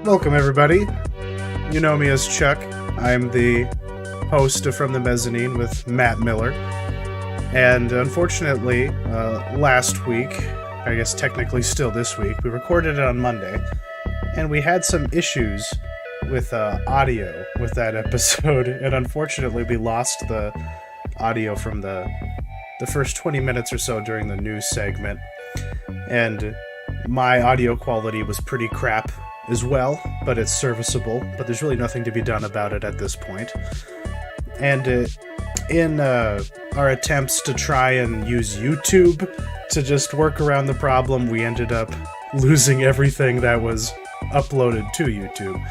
Welcome, everybody. You know me as Chuck. I'm the host of From the Mezzanine with Matt Miller. And unfortunately, last week, I guess technically still this week, we recorded it on Monday, and we had some issues with audio with that episode, and unfortunately we lost the audio from the first 20 minutes or so during the news segment, and my audio quality was pretty crap as well, but it's serviceable, but there's really nothing to be done about it at this point. And in our attempts to try and use YouTube to just work around the problem, we ended up losing everything that was uploaded to YouTube.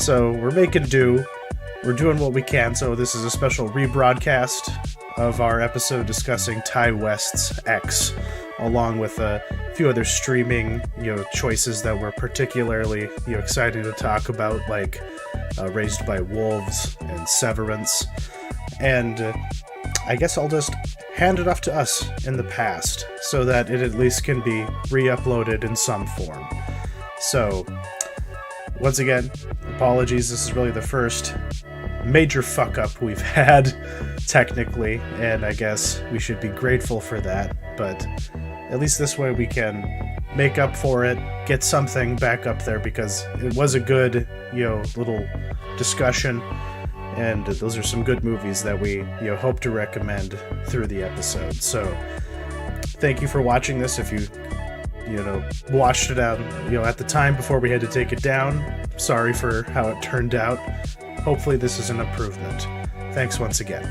So we're making do. We're doing what we can. So this is a special rebroadcast of our episode discussing Ty West's X, along with a few other streaming, choices that we're particularly, excited to talk about, like Raised by Wolves and Severance. And I guess I'll just hand it off to us in the past so that it at least can be re-uploaded in some form. So, once again, apologies. This is really the first major fuck-up we've had, technically, and I guess we should be grateful for that, but at least this way we can make up for it, get something back up there, because it was a good, little discussion, and those are some good movies that we, hope to recommend through the episode. So, thank you for watching this. If you watched it out, at the time before we had to take it down, sorry for how it turned out. Hopefully this is an improvement. Thanks once again.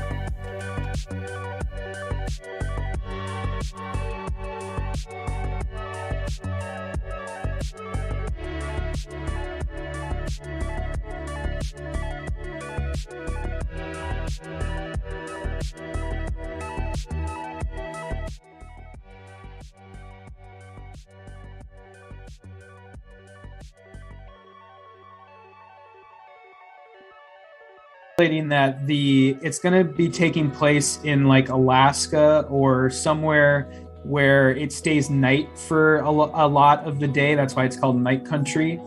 That it's going to be taking place in like Alaska or somewhere where it stays night for a lot of the day. That's why it's called Night Country.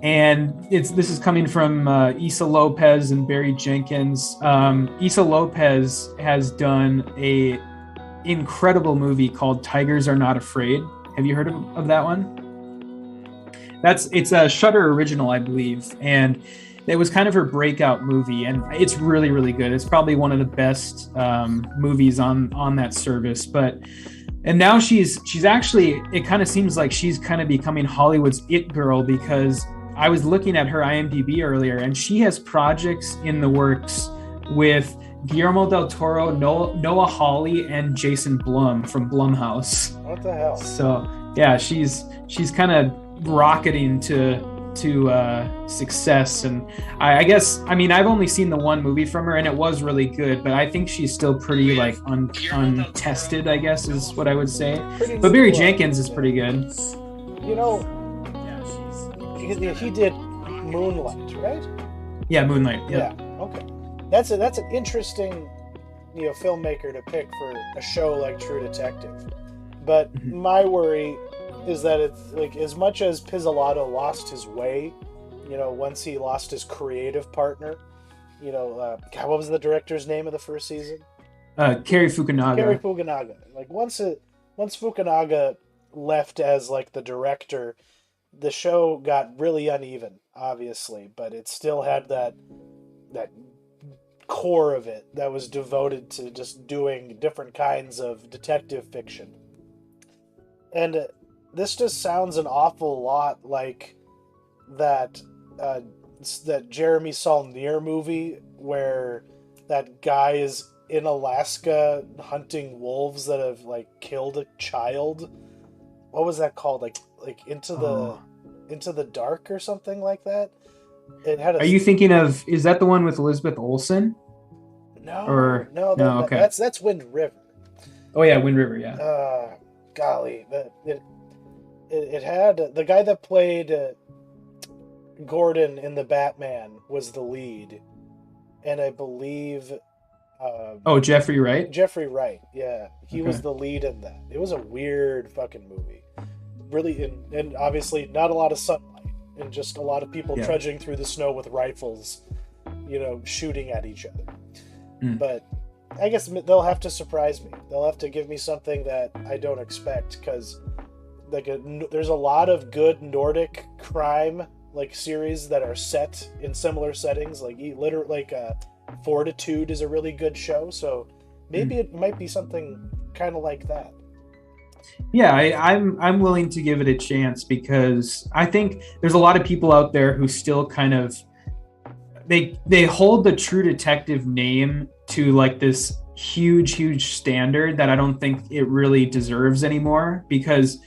And this is coming from Issa Lopez and Barry Jenkins. Issa Lopez has done a incredible movie called Tigers Are Not Afraid. Have you heard of that one? It's a Shudder original, I believe, and it was kind of her breakout movie, and it's really, really good. It's probably one of the best movies on that service. And now she's actually, it kind of seems like she's kind of becoming Hollywood's it girl, because I was looking at her IMDb earlier, and she has projects in the works with Guillermo del Toro, Noah Hawley, and Jason Blum from Blumhouse. What the hell? So yeah, she's kind of rocketing to success, and I guess I've only seen the one movie from her, and it was really good, but I think she's still pretty like untested, I guess is what I would say. But Barry Jenkins is pretty good. He did Moonlight, right? Yeah, Moonlight. Yeah. Okay. That's an interesting filmmaker to pick for a show like True Detective. But my worry is that it's like, as much as Pizzolatto lost his way, once he lost his creative partner, God, what was the director's name of the first season? Cary Fukunaga. Like once Fukunaga left as like the director, the show got really uneven, obviously, but it still had that core of it that was devoted to just doing different kinds of detective fiction. And this just sounds an awful lot like that Jeremy Saulnier movie where that guy is in Alaska hunting wolves that have like killed a child. What was that called? Like Into the Dark or something like that. It had. Are you thinking of? Is that the one with Elizabeth Olsen? No. Okay. That's Wind River. Oh yeah, Wind River. Yeah. Golly, it had the guy that played Gordon in the Batman was the lead, and I believe Jeffrey Wright? Jeffrey Wright, yeah. He was the lead in that. It was a weird fucking movie. Really, and obviously not a lot of sunlight. and just a lot of people trudging through the snow with rifles, shooting at each other. But I guess they'll have to surprise me. They'll have to give me something that I don't expect, because there's a lot of good Nordic crime series that are set in similar settings. Fortitude is a really good show, so maybe it might be something kind of like that. Yeah, I'm willing to give it a chance, because I think there's a lot of people out there who still kind of they hold the True Detective name to this huge standard that I don't think it really deserves anymore, because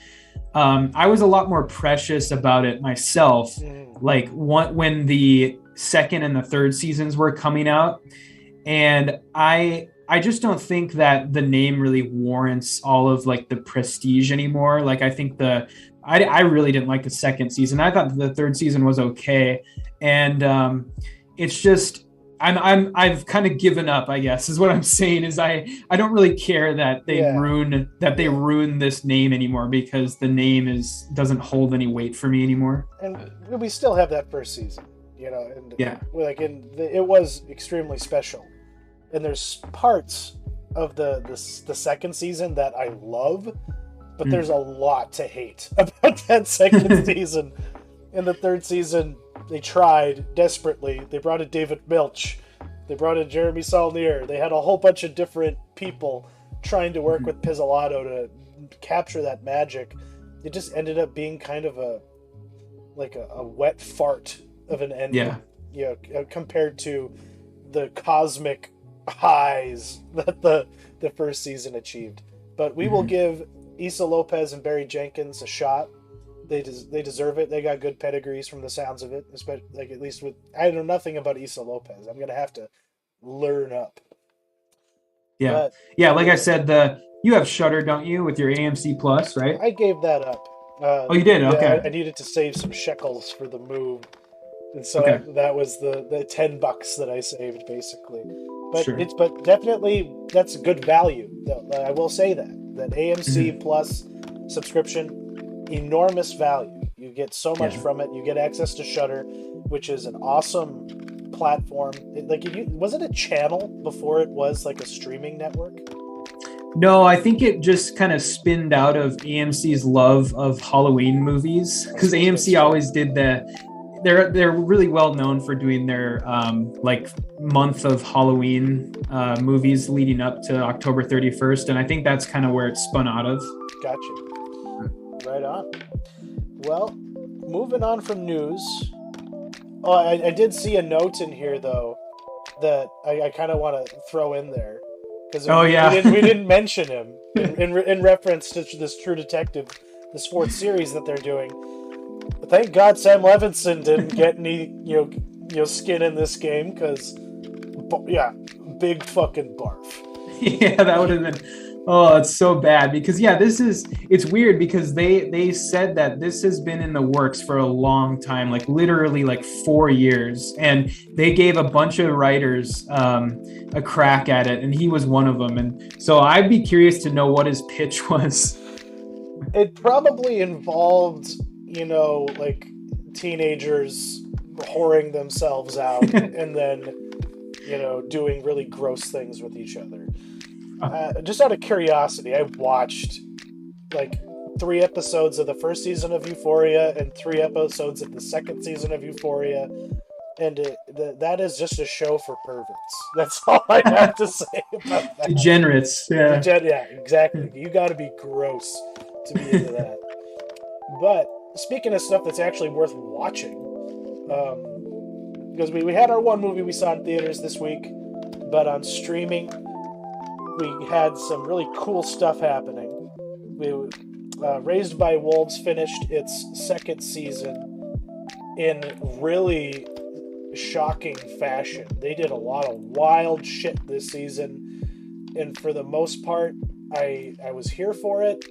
I was a lot more precious about it myself. When the second and the third seasons were coming out, and I just don't think that the name really warrants all of the prestige anymore. I think I really didn't like the second season. I thought the third season was okay, and it's just I've kind of given up, I guess, is what I'm saying. Is I don't really care that they ruin this name anymore, because the name doesn't hold any weight for me anymore. And we still have that first season, and it was extremely special. And there's parts of the second season that I love, but there's a lot to hate about that second season. In the third season, they tried desperately. They brought in David Milch. They brought in Jeremy Saulnier. They had a whole bunch of different people trying to work with Pizzolatto to capture that magic. It just ended up being kind of a wet fart of an ending. Compared to the cosmic highs that the first season achieved. But we will give Issa Lopez and Barry Jenkins a shot. They deserve it. They got good pedigrees from the sounds of it. Especially, at least with, I know nothing about Issa Lopez. I'm gonna have to learn up. Like I said, you have Shudder, don't you, with your AMC Plus, right? I gave that up. You did? Okay. I needed to save some shekels for the move, and so that was the $10 that I saved, basically. But but definitely that's good value. I will say that AMC Plus subscription, enormous value. You get so much from it. You get access to Shudder, which is an awesome platform. Was it a channel before it was a streaming network? No, I think it just kind of spinned out of AMC's love of Halloween movies, because AMC always did they're really well known for doing their month of Halloween movies leading up to October 31st, and I think that's kind of where it spun out of. Gotcha. Right on. Well, moving on from news. Oh, I did see a note in here though that I kind of want to throw in there, because we didn't mention him in reference to this True Detective, this fourth series that they're doing. Thank God Sam Levinson didn't get any skin in this game, because big fucking barf. Yeah, that would have been, oh, it's so bad, because it's weird, because they said that this has been in the works for a long time, literally 4 years, and they gave a bunch of writers a crack at it, and he was one of them. And so I'd be curious to know what his pitch was. It probably involved teenagers whoring themselves out and then doing really gross things with each other. Just out of curiosity, I watched 3 episodes of the first season of Euphoria and 3 episodes of the second season of Euphoria, and that is just a show for perverts. That's all I have to say about that. Degenerates. Yeah. Yeah, exactly. You got to be gross to be into that. But speaking of stuff that's actually worth watching, because we had our one movie we saw in theaters this week, but on streaming, we had some really cool stuff happening. Raised by Wolves finished its second season in really shocking fashion. They did a lot of wild shit this season, and for the most part, I was here for it.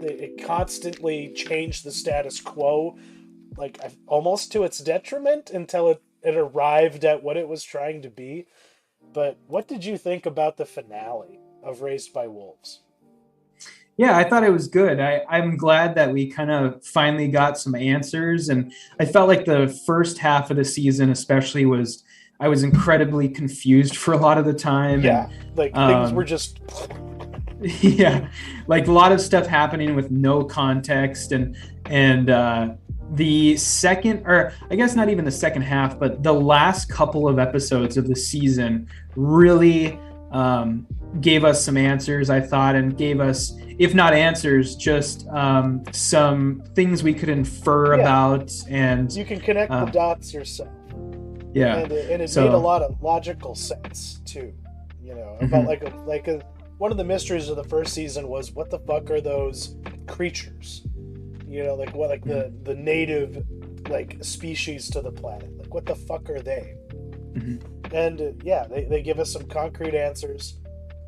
It constantly changed the status quo, almost to its detriment, until it arrived at what it was trying to be. But what did you think about the finale of Raised by Wolves? Yeah, I thought it was good. I'm glad that we kind of finally got some answers. And I felt like the first half of the season, especially, I was incredibly confused for a lot of the time. Yeah, And like things were just yeah, like a lot of stuff happening with no context. And the second, or I guess not even the second half, but the last couple of episodes of the season really gave us some answers, I thought, and gave us, if not answers, just some things we could infer about. And you can connect the dots yourself. Yeah, and it made a lot of logical sense too. You know, about one of the mysteries of the first season was, what the fuck are those creatures? You know, like what, like the native like species to the planet. Like, what the fuck are they? And yeah, they give us some concrete answers.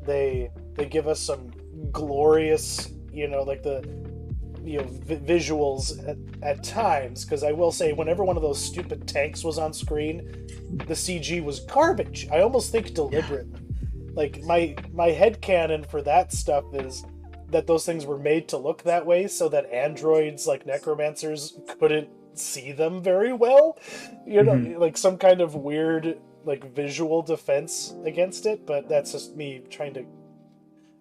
They give us some glorious, you know, like visuals at times, because I will say, whenever one of those stupid tanks was on screen, the CG was garbage. I almost think deliberately. Like, my headcanon for that stuff is that those things were made to look that way so that androids like necromancers couldn't see them very well. You know, like some kind of weird like visual defense against it, but that's just me trying to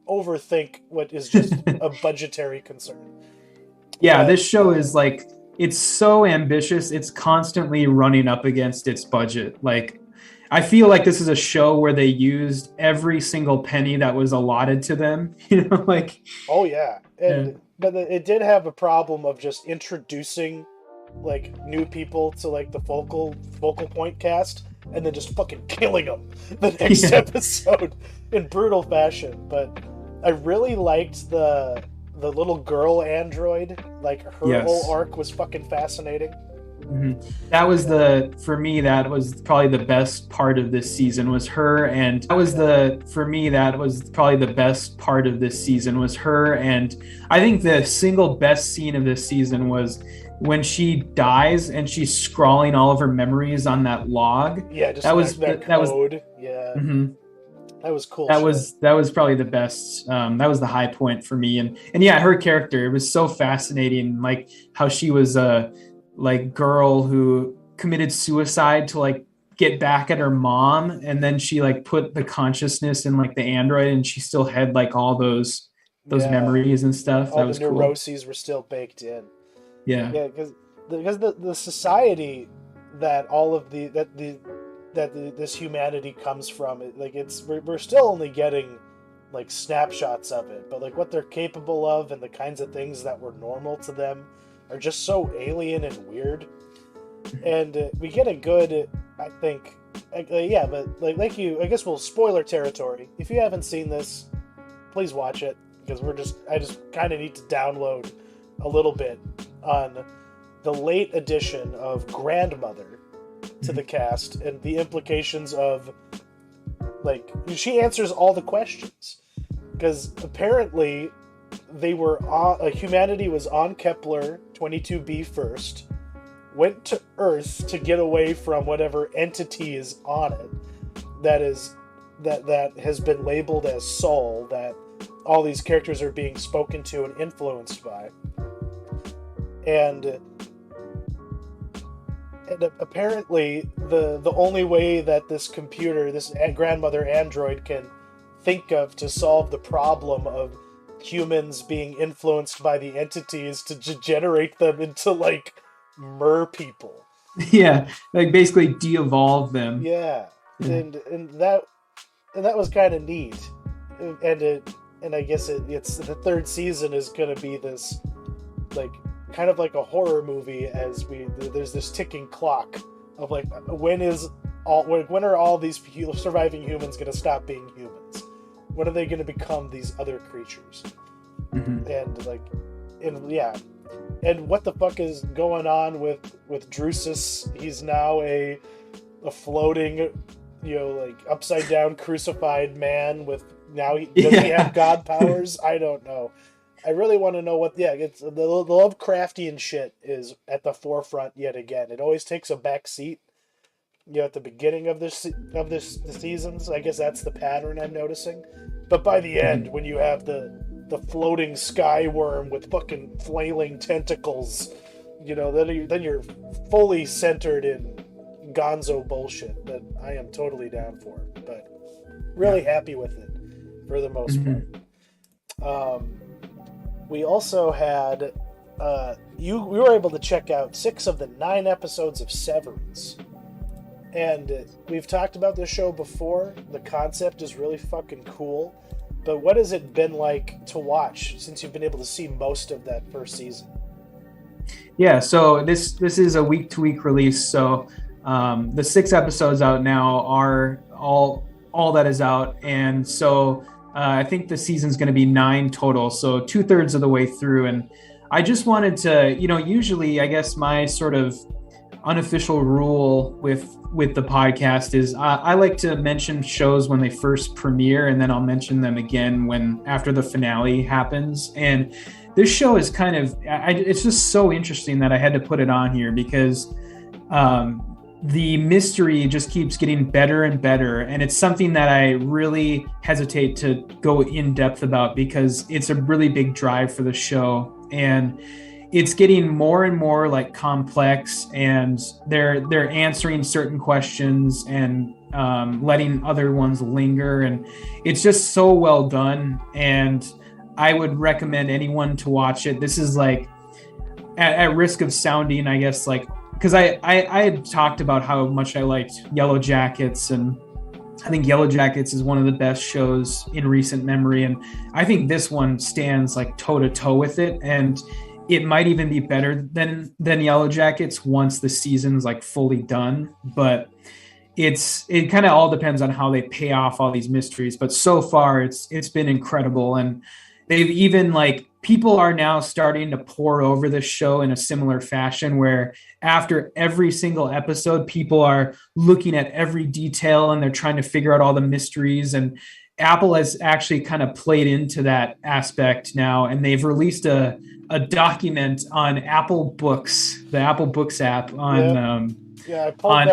overthink what is just a budgetary concern. Yeah, this show is like, it's so ambitious. It's constantly running up against its budget. Like, I feel like this is a show where they used every single penny that was allotted to them. You know, like. Oh yeah, but it did have a problem of just introducing like new people to like the focal point cast, and then just fucking killing them the next episode in brutal fashion. But I really liked the little girl android. Like, her whole arc was fucking fascinating. That was for me, that was probably the best part of this season, was her. And for me, that was probably the best part of this season, was her. And I think the single best scene of this season was when she dies and she's scrawling all of her memories on that log. Yeah, just that was code. That was cool. That was probably the best. That was the high point for me. And yeah, her character, it was so fascinating. Like, how she was like girl who committed suicide to like get back at her mom, and then she like put the consciousness in like the android, and she still had like all those memories and stuff. All that was the neuroses were still baked in. Yeah, because the society that all of this humanity comes from, like, we're still only getting like snapshots of it, but like what they're capable of and the kinds of things that were normal to them are just so alien and weird. And we get a good, I think, but like you, I guess we'll spoiler territory. If you haven't seen this, please watch it, because I just kind of need to download a little bit on the late addition of grandmother to the cast and the implications of, like, she answers all the questions, because apparently humanity was on Kepler 22b first, went to Earth to get away from whatever entity is on it that has been labeled as Soul, that all these characters are being spoken to and influenced by. And apparently the only way that this computer, this grandmother android, can think of to solve the problem of humans being influenced by the entities to generate them into like mer people. Yeah, like basically de-evolve them. Yeah. And that was kind of neat. And I guess it's the third season is going to be this like kind of like a horror movie, as there's this ticking clock of like, when are all these surviving humans going to stop being humans? When are they going to become these other creatures? And like, and what the fuck is going on with Drusus? He's now a floating, like upside down crucified man with, now does he have god powers? I don't know. I really want to know what. Yeah, it's the Lovecraftian shit is at the forefront yet again. It always takes a back seat, at the beginning of the seasons. I guess that's the pattern I'm noticing. But by the end, when you have the the floating sky worm with fucking flailing tentacles, then you're fully centered in gonzo bullshit that I am totally down for. But really happy with it for the most part. We also had we were able to check out 6 of the 9 episodes of Severance. And we've talked about this show before. The concept is really fucking cool. But what has it been like to watch since you've been able to see most of that first season? Yeah, so this is a week-to-week release. So the 6 episodes out now are all that is out. And so I think the season's going to be 9 total. So 2/3 of the way through. And I just wanted to, usually I guess my sort of unofficial rule with the podcast is I like to mention shows when they first premiere, and then I'll mention them again after the finale happens. And this show is kind of it's just so interesting that I had to put it on here because the mystery just keeps getting better and better, and it's something that I really hesitate to go in depth about because it's a really big drive for the show, and it's getting more and more like complex, and they're answering certain questions and letting other ones linger, and it's just so well done. And I would recommend anyone to watch it. This is like at risk of sounding, I guess, like, because I had talked about how much I liked Yellow Jackets, and I think Yellow Jackets is one of the best shows in recent memory, and I think this one stands like toe to toe with it, and it might even be better than Yellow Jackets once the season's like fully done. But it kind of all depends on how they pay off all these mysteries. But so far it's been incredible, and they've even like people are now starting to pour over the show in a similar fashion where after every single episode, people are looking at every detail and they're trying to figure out all the mysteries. And Apple has actually kind of played into that aspect now, and they've released a document on Apple Books, the Apple Books app on. I pulled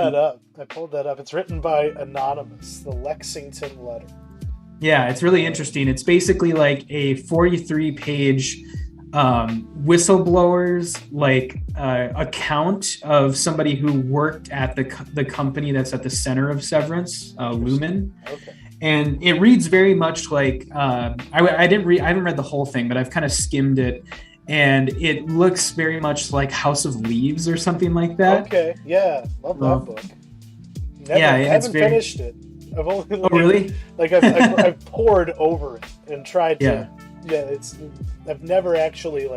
that up. It's written by Anonymous, the Lexington Letter. Yeah, it's really interesting. It's basically like a 43-page whistleblowers account of somebody who worked at the company that's at the center of Severance, Lumen. Okay. And it reads very much like I haven't read the whole thing, but I've kind of skimmed it, and it looks very much like House of Leaves or something like that. Okay, yeah, love that book. I haven't finished it. I've only really? I've poured over it and tried to. Yeah, I've never actually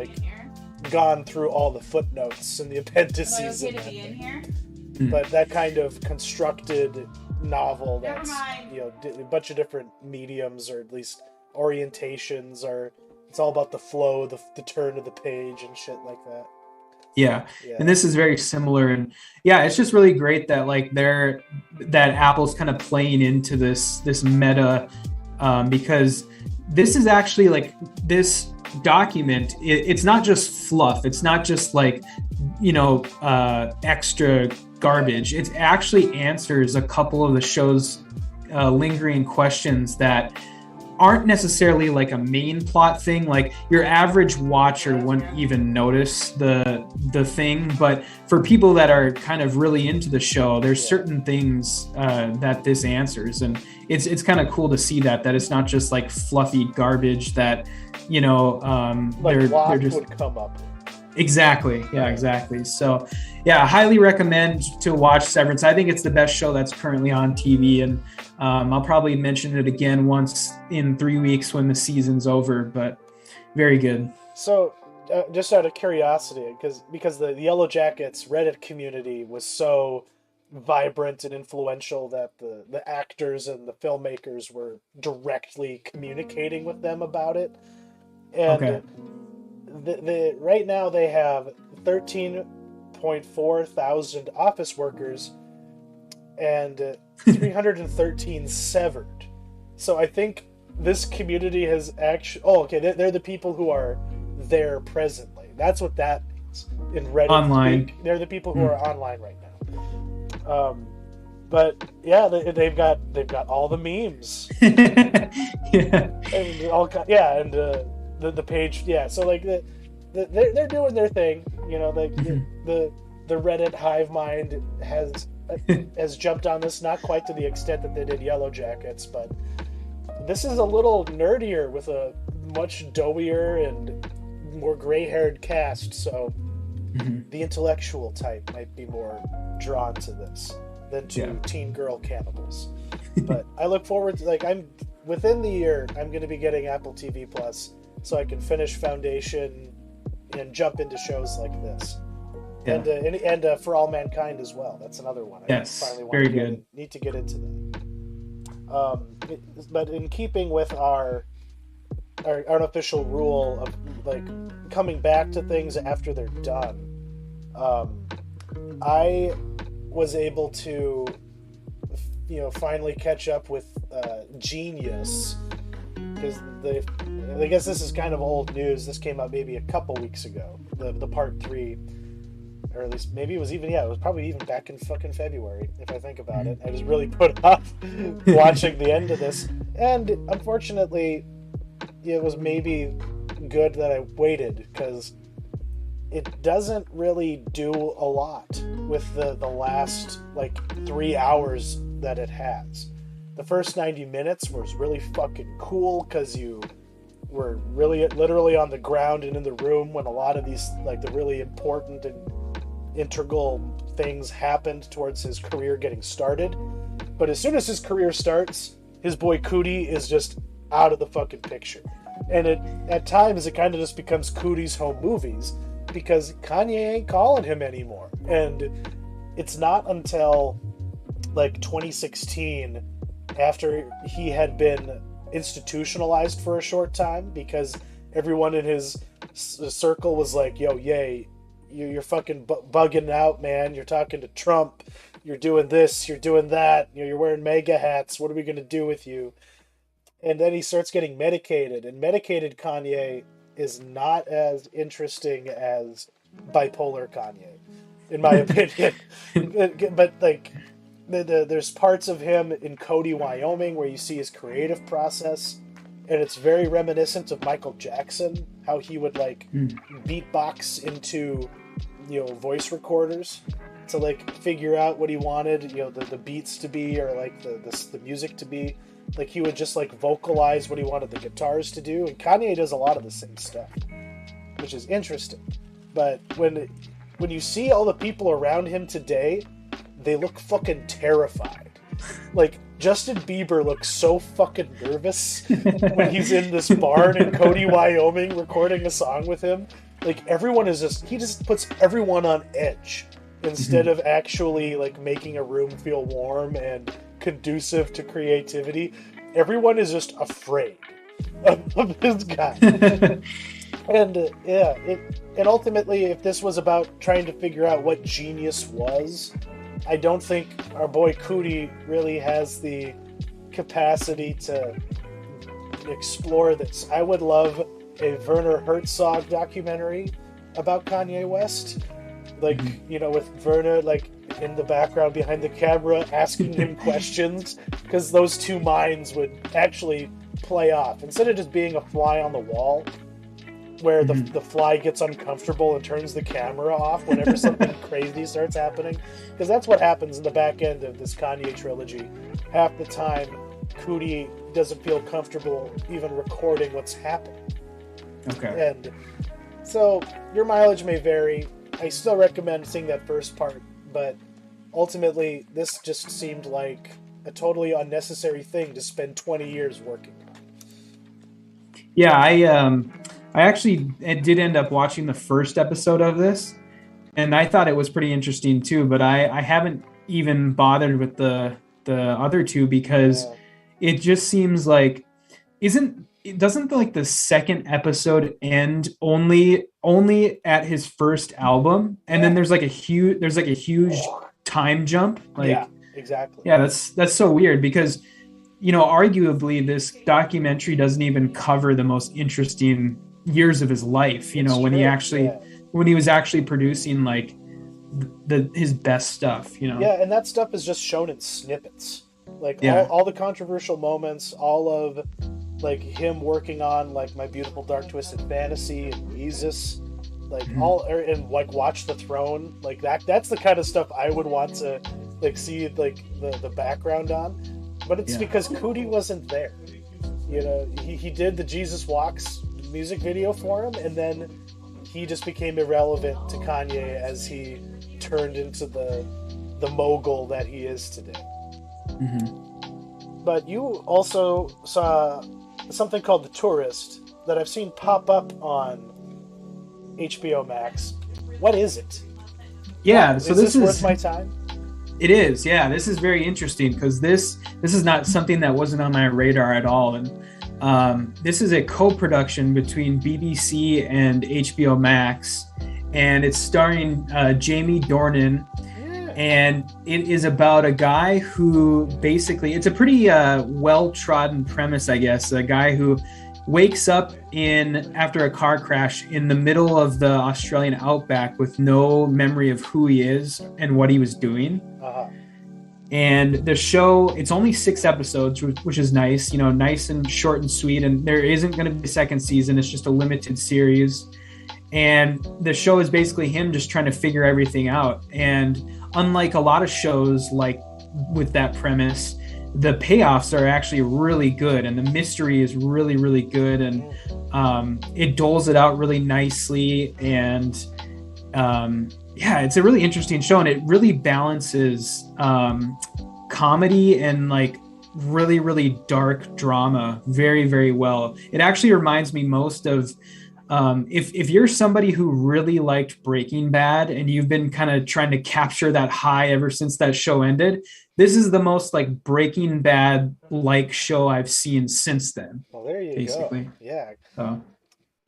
gone through all the footnotes and the appendices in that. But that kind of constructed novel that's a bunch of different mediums, or at least orientations, or it's all about the flow, the turn of the page and shit like that. Yeah. And this is very similar, and it's just really great that that Apple's kind of playing into this meta, because this is actually this document. It's not just fluff. It's not just extra garbage. It actually answers a couple of the show's lingering questions that aren't necessarily a main plot thing. Your average watcher wouldn't even notice the thing, but for people that are kind of really into the show, there's certain things that this answers, and it's kind of cool to see that it's not just fluffy garbage that they're just would come up. Exactly. Yeah, exactly. So I highly recommend to watch Severance. I think it's the best show that's currently on TV, and I'll probably mention it again once in 3 weeks when the season's over, but very good. So just out of curiosity, because the Yellow Jackets Reddit community was so vibrant and influential that the actors and the filmmakers were directly communicating with them about it. And right now they have 13.4 thousand office workers and 313 severed. So I think this community has actually... they're the people who are there presently. That's what that means in Reddit. Online. They're the people who are online right now. But they've got all the memes. And the page. Yeah, so like they're doing their thing. You know, like the Reddit hive mind has jumped on this, not quite to the extent that they did Yellow Jackets, but this is a little nerdier with a much doughier and more gray-haired cast. So the intellectual type might be more drawn to this than to teen girl cannibals. But I look forward to, like, I'm within the year I'm going to be getting Apple TV Plus so I can finish Foundation and jump into shows like this. Yeah. And For All Mankind as well. That's another one. Yes, I finally very good. Need to get into that. But in keeping with our unofficial rule of like coming back to things after they're done, I was able to, finally catch up with Jeen-yuhs, because I guess this is kind of old news. This came out maybe a couple weeks ago. The part 3. Or at least maybe it was probably even back in fucking February, if I think about it. I was really put off watching the end of this. And unfortunately, it was maybe good that I waited, because it doesn't really do a lot with the last, 3 hours that it has. The first 90 minutes was really fucking cool, because you were really literally on the ground and in the room when a lot of these, the really important and integral things happened towards his career getting started. But as soon as his career starts, his boy Cootie is just out of the fucking picture. And at times it kind of just becomes Cootie's home movies, because Kanye ain't calling him anymore. And it's not until 2016, after he had been institutionalized for a short time, because everyone in his circle was like, yo, yay, you're fucking bugging out, man. You're talking to Trump. You're doing this. You're doing that. You're wearing MAGA hats. What are we going to do with you? And then he starts getting medicated. And medicated Kanye is not as interesting as bipolar Kanye, in my opinion. But, there's parts of him in Cody, Wyoming, where you see his creative process. And it's very reminiscent of Michael Jackson, how he would, beatbox into voice recorders to figure out what he wanted the beats to be, or the music to be. He would just vocalize what he wanted the guitars to do. And Kanye does a lot of the same stuff, which is interesting. But when you see all the people around him today, they look fucking terrified. Justin Bieber looks so fucking nervous when he's in this barn in Cody, Wyoming, recording a song with him. Everyone is he just puts everyone on edge instead of actually making a room feel warm and conducive to creativity. Everyone is just afraid of this guy. And and ultimately, if this was about trying to figure out what genius was, I don't think our boy Cootie really has the capacity to explore this. I would love a Werner Herzog documentary about Kanye West. With Werner, in the background behind the camera, asking him questions, because those two minds would actually play off. Instead of just being a fly on the wall, where the fly gets uncomfortable and turns the camera off whenever something crazy starts happening. Because that's what happens in the back end of this Kanye trilogy. Half the time, Cootie doesn't feel comfortable even recording what's happening. Okay. And so your mileage may vary. I still recommend seeing that first part, but ultimately this just seemed like a totally unnecessary thing to spend 20 years working on. Yeah, I actually did end up watching the first episode of this, and I thought it was pretty interesting too, but I haven't even bothered with the other two, because it just seems doesn't the second episode end only at his first album, and then there's a huge time jump? Yeah, exactly. Yeah, that's so weird, because arguably this documentary doesn't even cover the most interesting years of his life, when he was actually producing his best stuff, Yeah, and that stuff is just shown in snippets. All the controversial moments, all of like him working on like My Beautiful Dark Twisted Fantasy and Jesus, like and like Watch the Throne, like that's the kind of stuff I would want to like see like the background on. But it's because Cootie wasn't there. You know, he did the Jesus Walks music video for him, and then he just became irrelevant to Kanye as he turned into the mogul that he is today. But you also saw something called The Tourist that I've seen pop up on HBO Max. What is it? Yeah, so this is worth my time? It is, yeah. This is very interesting because this is not something that wasn't on my radar at all. And this is a co-production between BBC and HBO Max, and it's starring Jamie Dornan. And it is about a guy who basically, it's a pretty well-trodden premise, I guess. A guy who wakes up after a car crash in the middle of the Australian outback with no memory of who he is and what he was doing. And the show, it's only 6 episodes, which is nice, you know, nice and short and sweet. And there isn't going to be a second season. It's just a limited series. And the show is basically him just trying to figure everything out. And unlike a lot of shows like with that premise, the payoffs are actually really good, and the mystery is really, really good, and it doles it out really nicely. And it's a really interesting show, and it really balances comedy and like really, really dark drama very, very well. It actually reminds me most of if you're somebody who really liked Breaking Bad and you've been kind of trying to capture that high ever since that show ended, this is the most like Breaking Bad like show I've seen since then. Well, there you basically. go. Yeah.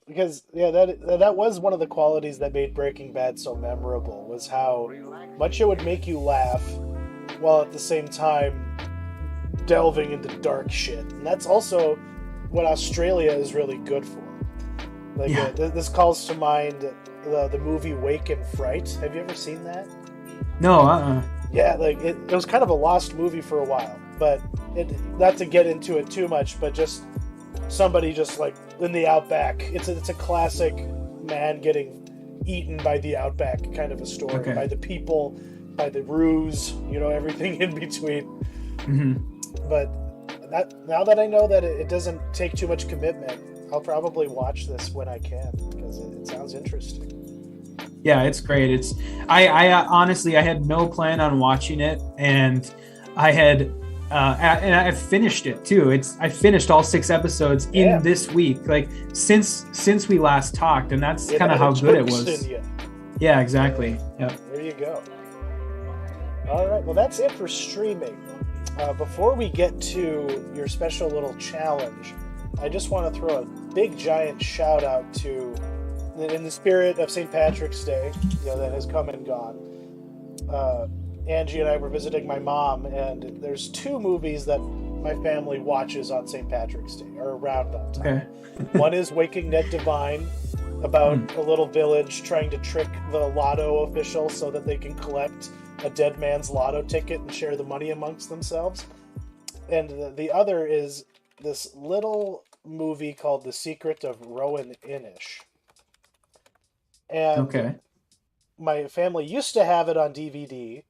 Because that was one of the qualities that made Breaking Bad so memorable, was how much it would make you laugh while at the same time delving into dark shit. And that's also what Australia is really good for. Like this calls to mind the movie Wake and Fright. Have you ever seen that? No. Yeah, like it was kind of a lost movie for a while, but not to get into it too much, but just somebody just like in the outback. It's a classic man getting eaten by the outback kind of a story, by the people, by the ruse, you know, everything in between. But now that I know that it doesn't take too much commitment, I'll probably watch this when I can, because it sounds interesting. Yeah, it's great. I honestly, I had no plan on watching it, and I had and I finished it too. I finished all 6 episodes in this week, like since we last talked, and that's kind of how good it was. Yeah, exactly. Yeah. There you go. All right, well, that's it for streaming. Before we get to your special little challenge, I just want to throw a big giant shout out to, in the spirit of St. Patrick's Day, you know, that has come and gone. Angie and I were visiting my mom, and there's 2 movies that my family watches on St. Patrick's Day, or around that time. One is Waking Ned Divine, about a little village trying to trick the lotto official so that they can collect a dead man's lotto ticket and share the money amongst themselves. And the other is this little movie called The Secret of Rowan Inish. And my family used to have it on DVD.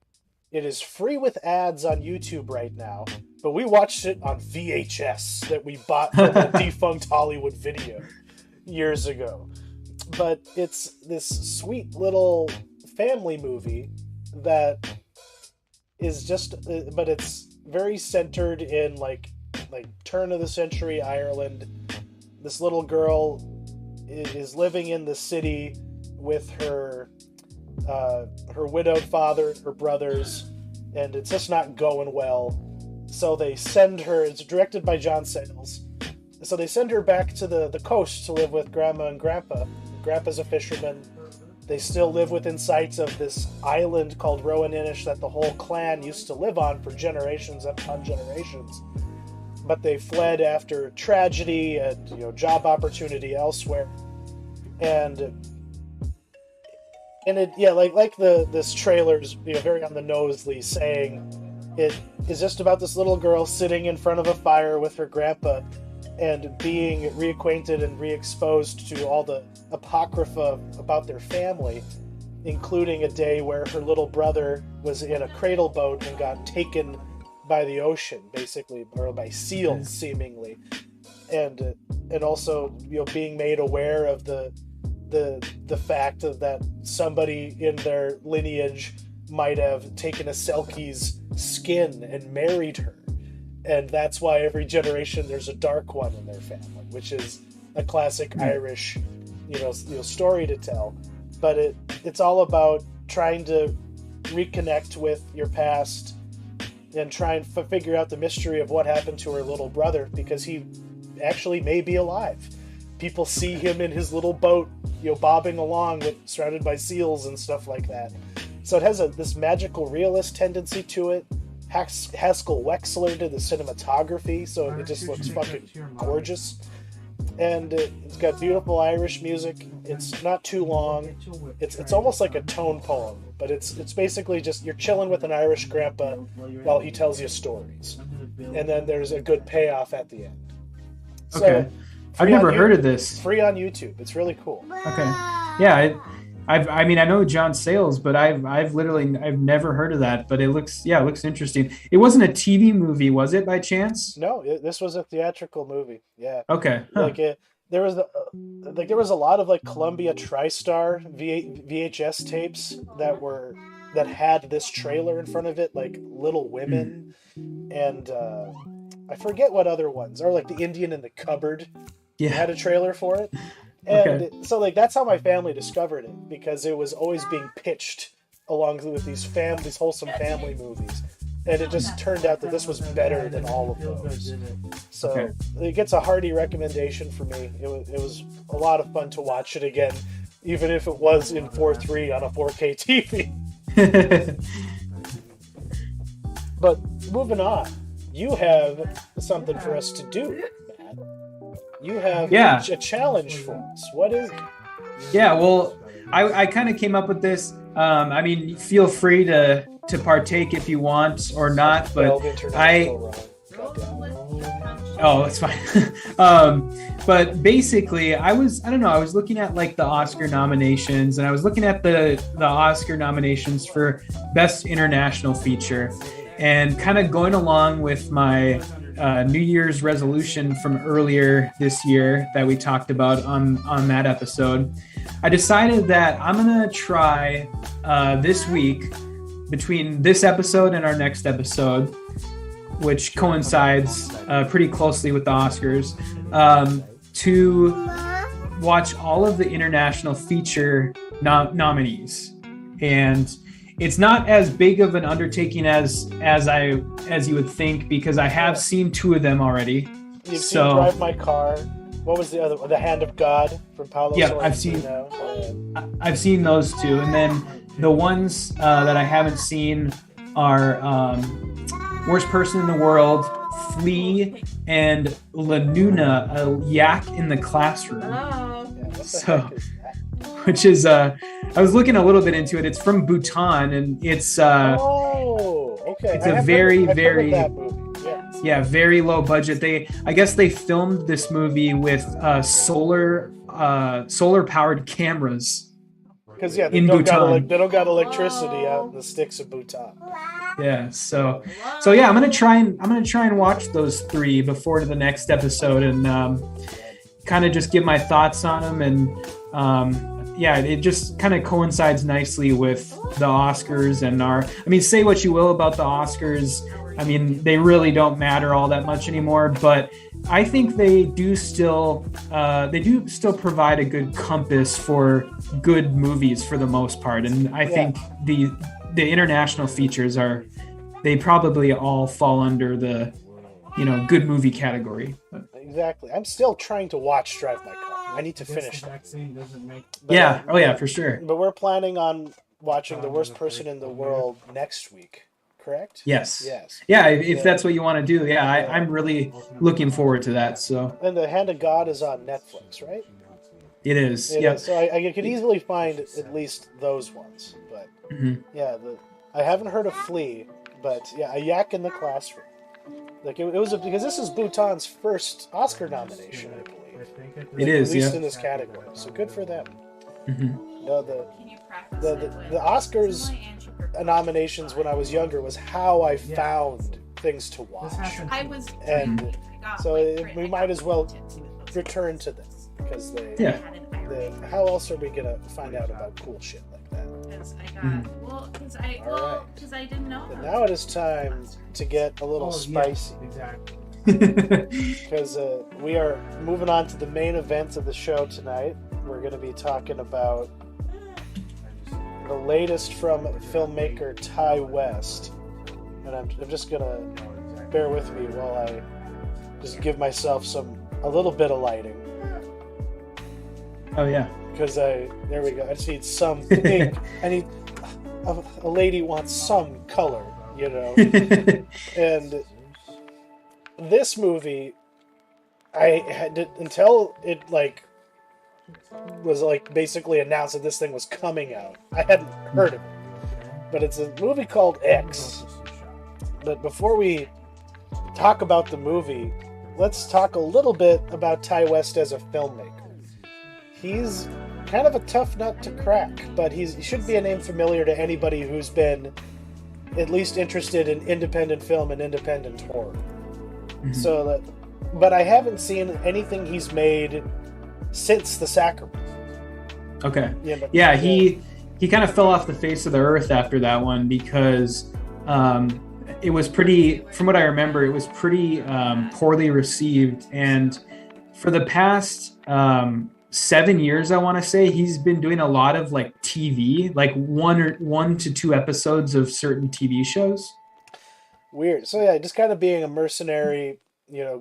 It is free with ads on YouTube right now, but we watched it on VHS that we bought from a defunct Hollywood Video years ago. But it's this sweet little family movie that is just, but it's very centered in like turn of the century Ireland. This little girl is living in the city with her widowed father, her brothers, and it's just not going well. So they send her, it's directed by John Sayles, so they send her back to the coast to live with Grandma and Grandpa. Grandpa's a fisherman. They still live within sight of this island called Rowan Inish that the whole clan used to live on for generations upon generations. But they fled after tragedy and, you know, job opportunity elsewhere. And it, yeah, like this trailer's, you know, very on the nosely saying, it is just about this little girl sitting in front of a fire with her grandpa, and being reacquainted and re-exposed to all the apocrypha about their family, including a day where her little brother was in a cradle boat and got taken by the ocean, basically, or by seals, seemingly, and also, you know, being made aware of the fact that somebody in their lineage might have taken a Selkie's skin and married her, and that's why every generation there's a dark one in their family, which is a classic Irish, story to tell. But it's all about trying to reconnect with your past and try and figure out the mystery of what happened to her little brother, because he actually may be alive. People see him in his little boat, bobbing along surrounded by seals and stuff like that. So it has this magical realist tendency to it. Haskell Wexler did the cinematography, so it just looks fucking gorgeous. And it's got beautiful Irish music. It's not too long. It's almost like a tone poem, but it's basically just you're chilling with an Irish grandpa while he tells you stories, and then there's a good payoff at the end. So, okay, I've never heard of this. Free on YouTube. It's really cool. Okay, yeah, I mean I know John Sayles, but I've never heard of that. But it looks interesting. It wasn't a TV movie, was it, by chance? No, this was a theatrical movie. Yeah. Okay. Huh. There was a lot of Columbia TriStar VHS tapes that had this trailer in front of it, like Little Women, and I forget what other ones, or like The Indian in the Cupboard. Yeah. Had a trailer for it. And so that's how my family discovered it, because it was always being pitched along with these wholesome family movies. And it just turned out that this was better than all of those. So it gets a hearty recommendation for me. It was a lot of fun to watch it again, even if it was in 4:3 on a 4K TV. But moving on, you have something for us to do, Matt. You have a challenge for us. What is it? Yeah, well, I kind of came up with this. I mean, feel free to partake if you want or not, but it's fine. But basically, I was looking at like the Oscar nominations, and I was looking at the Oscar nominations for Best International Feature, and kind of going along with my New Year's resolution from earlier this year that we talked about on that episode. I decided that I'm gonna try this week, between this episode and our next episode, which coincides pretty closely with the Oscars, to watch all of the international feature nominees. And it's not as big of an undertaking as you would think, because I have seen two of them already. You've seen Drive My Car. What was the other one? The Hand of God from Paulo Sorrentino. I've seen those two, and then the ones that I haven't seen are Worst Person in the World, Flea, and La Nuna, a yak in the classroom. Which is I was looking a little bit into it. It's from Bhutan, and it's it's a very very low budget. I guess they filmed this movie with solar powered cameras. Because they don't got electricity out in the sticks of Bhutan. Yeah, so yeah, I'm gonna try and watch those three before the next episode, and kind of just give my thoughts on them, and it just kind of coincides nicely with the Oscars and say what you will about the Oscars. I mean, they really don't matter all that much anymore, but I think they do still provide a good compass for good movies for the most part. And I think the international features they probably all fall under the, good movie category. Exactly. I'm still trying to watch Drive My Car. I need to finish that. For sure. But we're planning on watching The Worst Person in the World next week. Correct? Yes. Yeah, if that's what you want to do. Yeah, I'm really looking forward to that. So. And The Hand of God is on Netflix, right? It is. Yeah. So I could easily find at least those ones. But I haven't heard of Flea, but a yak in the classroom. Like it was because this is Bhutan's first Oscar nomination, I believe. It is, at least yeah. in this category. So good for them. Mm-hmm. No, the Oscars nominations when I was younger was how I found things to watch, and so we might as well return to them because how else are we gonna find out about cool shit like that? Because I didn't know. And now it is time to get a little spicy. Exactly. Because we are moving on to the main event of the show tonight. We're going to be talking about the latest from filmmaker Ty West. And I'm just going to bear with me while I just give myself a little bit of lighting. Oh, yeah. Because there we go. I just need some pink. I need a lady wants some color, you know. And this movie, I had to, until it was basically announced that this thing was coming out, I hadn't heard of it. But it's a movie called X. But before we talk about the movie, let's talk a little bit about Ty West as a filmmaker. He's kind of a tough nut to crack, but he should be a name familiar to anybody who's been at least interested in independent film and independent horror. So but I haven't seen anything he's made since The Sacrament. Okay. He kind of fell off the face of the earth after that one because it was pretty, from what I remember, it was pretty poorly received. And for the past 7 years, I want to say, he's been doing a lot of TV, one to two episodes of certain TV shows. Weird. So yeah, just kind of being a mercenary,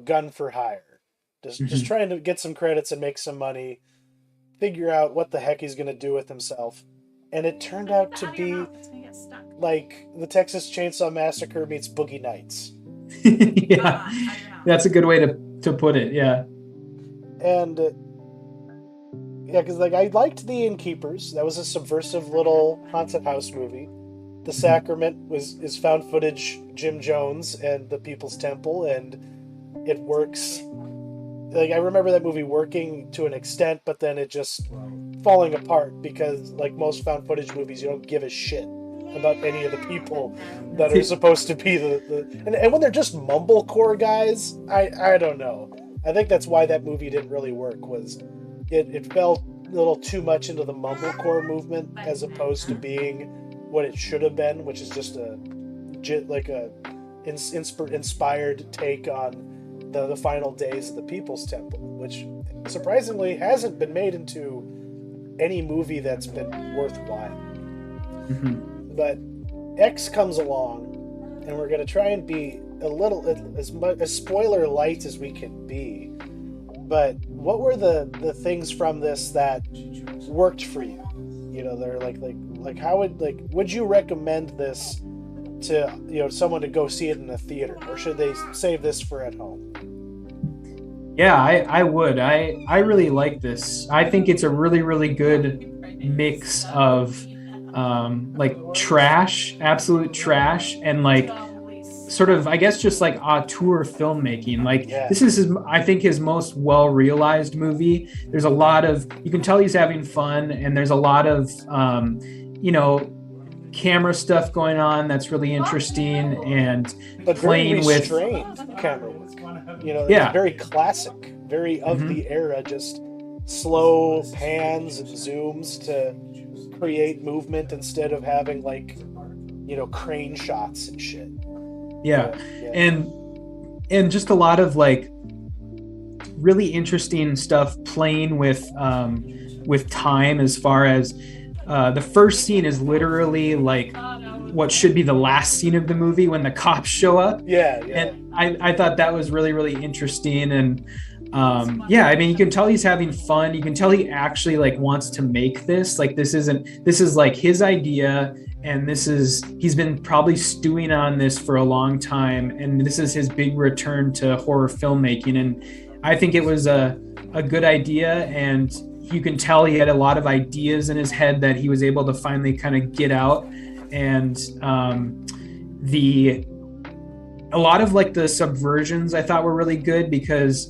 gun for hire. Just trying to get some credits and make some money, figure out what the heck he's going to do with himself. And it turned out to be like the Texas Chainsaw Massacre meets Boogie Nights. Yeah, that's a good way to put it, yeah. And because I liked The Innkeepers. That was a subversive little haunted house movie. The Sacrament is found footage Jim Jones and the People's Temple, and it works. I remember that movie working to an extent, but then it just falling apart because, like most found footage movies, you don't give a shit about any of the people that are supposed to be and when they're just mumblecore guys, I don't know. I think that's why that movie didn't really work. Was it fell a little too much into the mumblecore movement as opposed to being what it should have been, which is just inspired take on the final days of the People's Temple, which surprisingly hasn't been made into any movie that's been worthwhile. But X comes along, and we're going to try and be a little as spoiler light as we can be. But what were the things from this that worked for you? They're like how would you recommend this to someone to go see it in a theater, or should they save this for at home? Yeah, I would. I really like this. I think it's a really, really good mix of trash, absolute trash, and sort of, I guess, just auteur filmmaking. This is I think his most well realized movie. There's a lot of, you can tell he's having fun, and there's a lot of camera stuff going on that's really interesting, and but playing very with camera work. It's very classic, very of the era, just slow pans and zooms to create movement instead of having crane shots and shit. And just a lot of really interesting stuff playing with time, as far as the first scene is literally what should be the last scene of the movie when the cops show up. And I thought that was really, really interesting. And I mean, you can tell he's having fun. You can tell he actually wants to make this. This is his idea, and he's been probably stewing on this for a long time, and this is his big return to horror filmmaking. And I think it was a good idea, and you can tell he had a lot of ideas in his head that he was able to finally kind of get out. And a lot of like the subversions I thought were really good, because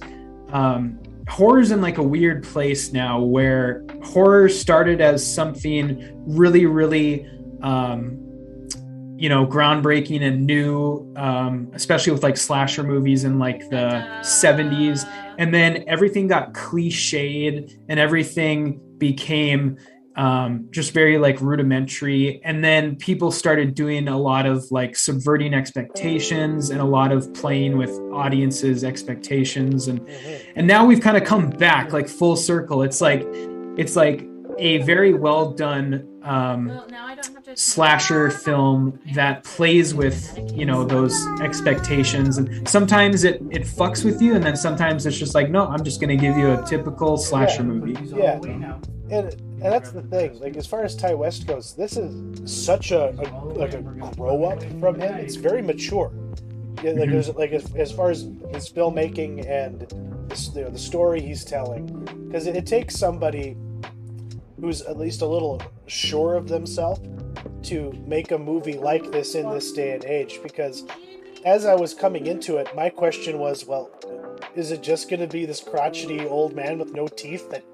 horror's in like a weird place now, where horror started as something really, really groundbreaking and new, especially with like slasher movies in like the 70s, and then everything got cliched and everything became just very like rudimentary, and then people started doing a lot of like subverting expectations and a lot of playing with audiences' expectations, and now we've kind of come back like full circle. It's like a very well done slasher film that plays with those expectations, and sometimes it fucks with you, and then sometimes it's just like, no, I'm just going to give you a typical slasher movie. Yeah, and that's the thing. Like, as far as Ty West goes, this is such a grow up from him. It's very mature. Yeah, like there's like as far as his filmmaking and the story he's telling, because it takes somebody who's at least a little sure of themselves to make a movie like this in this day and age. Because as I was coming into it, my question was, well, is it just going to be this crotchety old man with no teeth that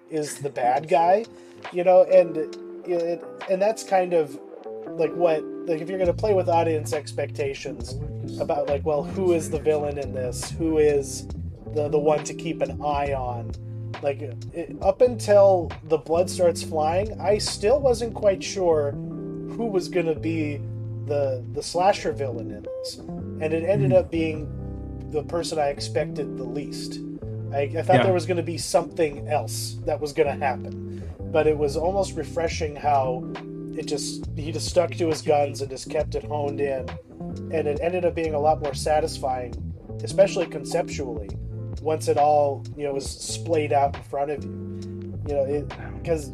is the bad guy? And that's kind of like what, like, if you're going to play with audience expectations about like, well, who is the villain in this? Who is the one to keep an eye on? Like, up until the blood starts flying, I still wasn't quite sure who was going to be the slasher villain in this. And it ended up being the person I expected the least. I thought there was going to be something else that was going to happen. But it was almost refreshing how he just stuck to his guns and just kept it honed in. And it ended up being a lot more satisfying, especially conceptually, once it all was splayed out in front of you. Because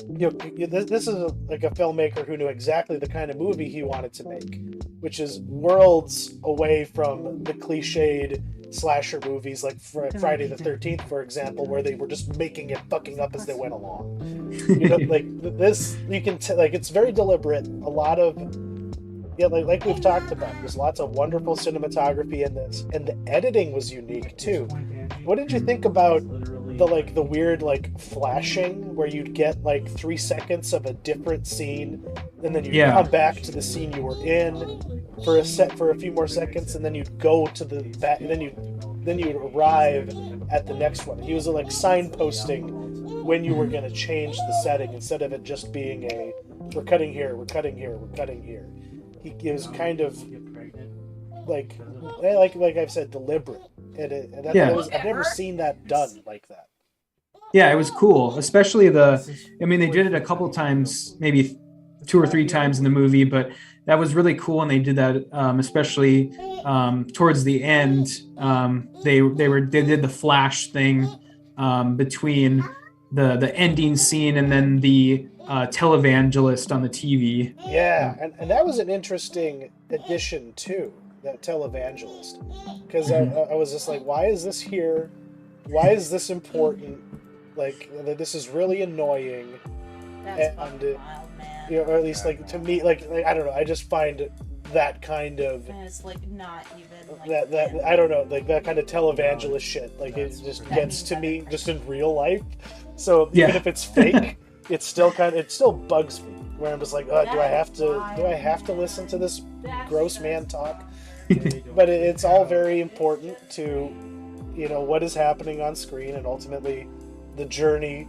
this is like a filmmaker who knew exactly the kind of movie he wanted to make, which is worlds away from the cliched slasher movies like Friday the 13th, for example, where they were just making it fucking up as they went along. Like this, you can like, it's very deliberate. A lot of like we've talked about, there's lots of wonderful cinematography in this, and the editing was unique too. What did you think about the weird like flashing, where you'd get like 3 seconds of a different scene, and then you'd come back to the scene you were in for a few more seconds, and then you'd go to the back, and then you'd arrive at the next one. He was like signposting when you were going to change the setting, instead of it just being a we're cutting here, we're cutting here, we're cutting here. He was kind of like I've said, deliberate, and I've never seen that done like that. Yeah, it was cool, especially they did it a couple times, maybe 2 or 3 times in the movie, but that was really cool, and they did that especially towards the end. They did the flash thing between the ending scene and then the televangelist on the TV. Yeah, and that was an interesting addition too, that televangelist, because I was just like, why is this here? Why is this important? Like, this is really annoying. That's fucking wild, man. Or at least like to me, like I don't know, I just find that kind of, and it's like not even like that I don't know, like that kind of televangelist shit, like it just gets to me just in real life. So even if it's fake, it still bugs me, where I'm just like, oh, do I have to listen to this gross man talk? But it's all very important to what is happening on screen, and ultimately the journey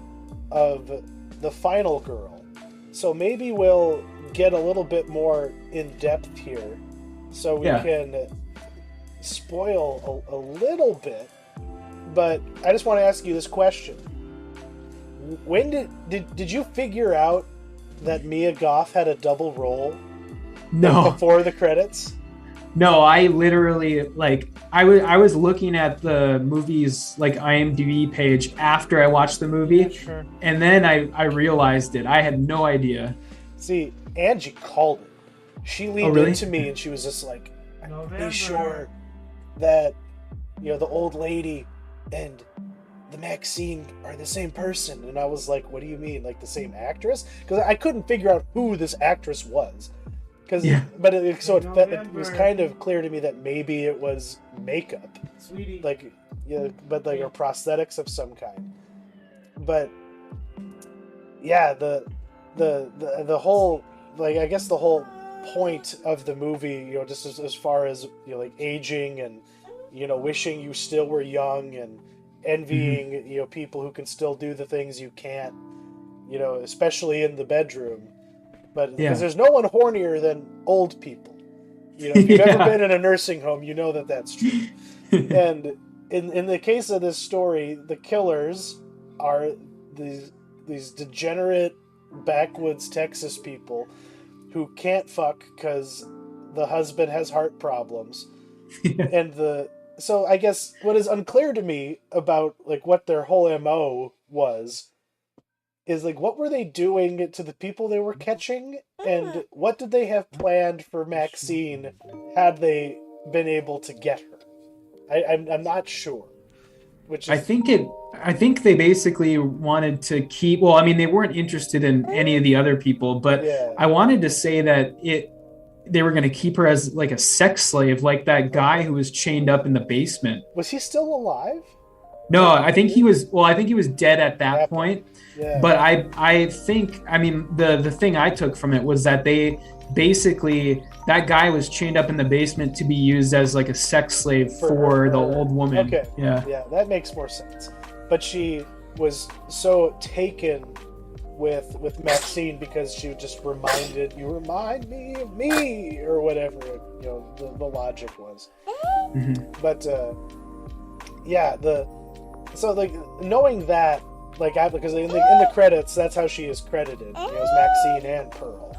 of the final girl. So maybe we'll get a little bit more in depth here, so we can spoil a little bit. But I just want to ask you this question: when did you figure out that Mia Goth had a double role? No. Before the credits? No, I literally, like, I was looking at the movie's like IMDb page after I watched the movie, and then I realized it. I had no idea. See, Angie called it. She leaned into me and she was just like, "Be sure that the old lady and the Maxine are the same person." And I was like, "What do you mean, like the same actress?" Because I couldn't figure out who this actress was. Because, Yeah. but it was kind of clear to me that maybe it was makeup, like, but like or prosthetics of some kind. But yeah, the whole, like, I guess the whole point of the movie, just as far as like aging and wishing you still were young and envying people who can still do the things you can't, especially in the bedroom. But because there's no one hornier than old people. If you've ever been in a nursing home, you know that that's true. And in the case of this story, the killers are these degenerate backwoods Texas people who can't fuck because the husband has heart problems. And so I guess what is unclear to me about like what their whole MO is like, what were they doing to the people they were catching, and what did they have planned for Maxine had they been able to get her? I'm not sure. I think they basically wanted to keep. Well, I mean, they weren't interested in any of the other people, but I wanted to say that they were going to keep her as like a sex slave, like that guy who was chained up in the basement. Was he still alive? No, I think he was. Well, I think he was dead at that point. Yeah. But I think, I mean, the thing I took from it was that they basically, that guy was chained up in the basement to be used as like a sex slave for the old woman. Okay. Yeah, that makes more sense. But she was so taken with Maxine because she just you remind me of me, or whatever the logic was. But so like knowing that, like, because in the credits, that's how she is credited, as Maxine and Pearl.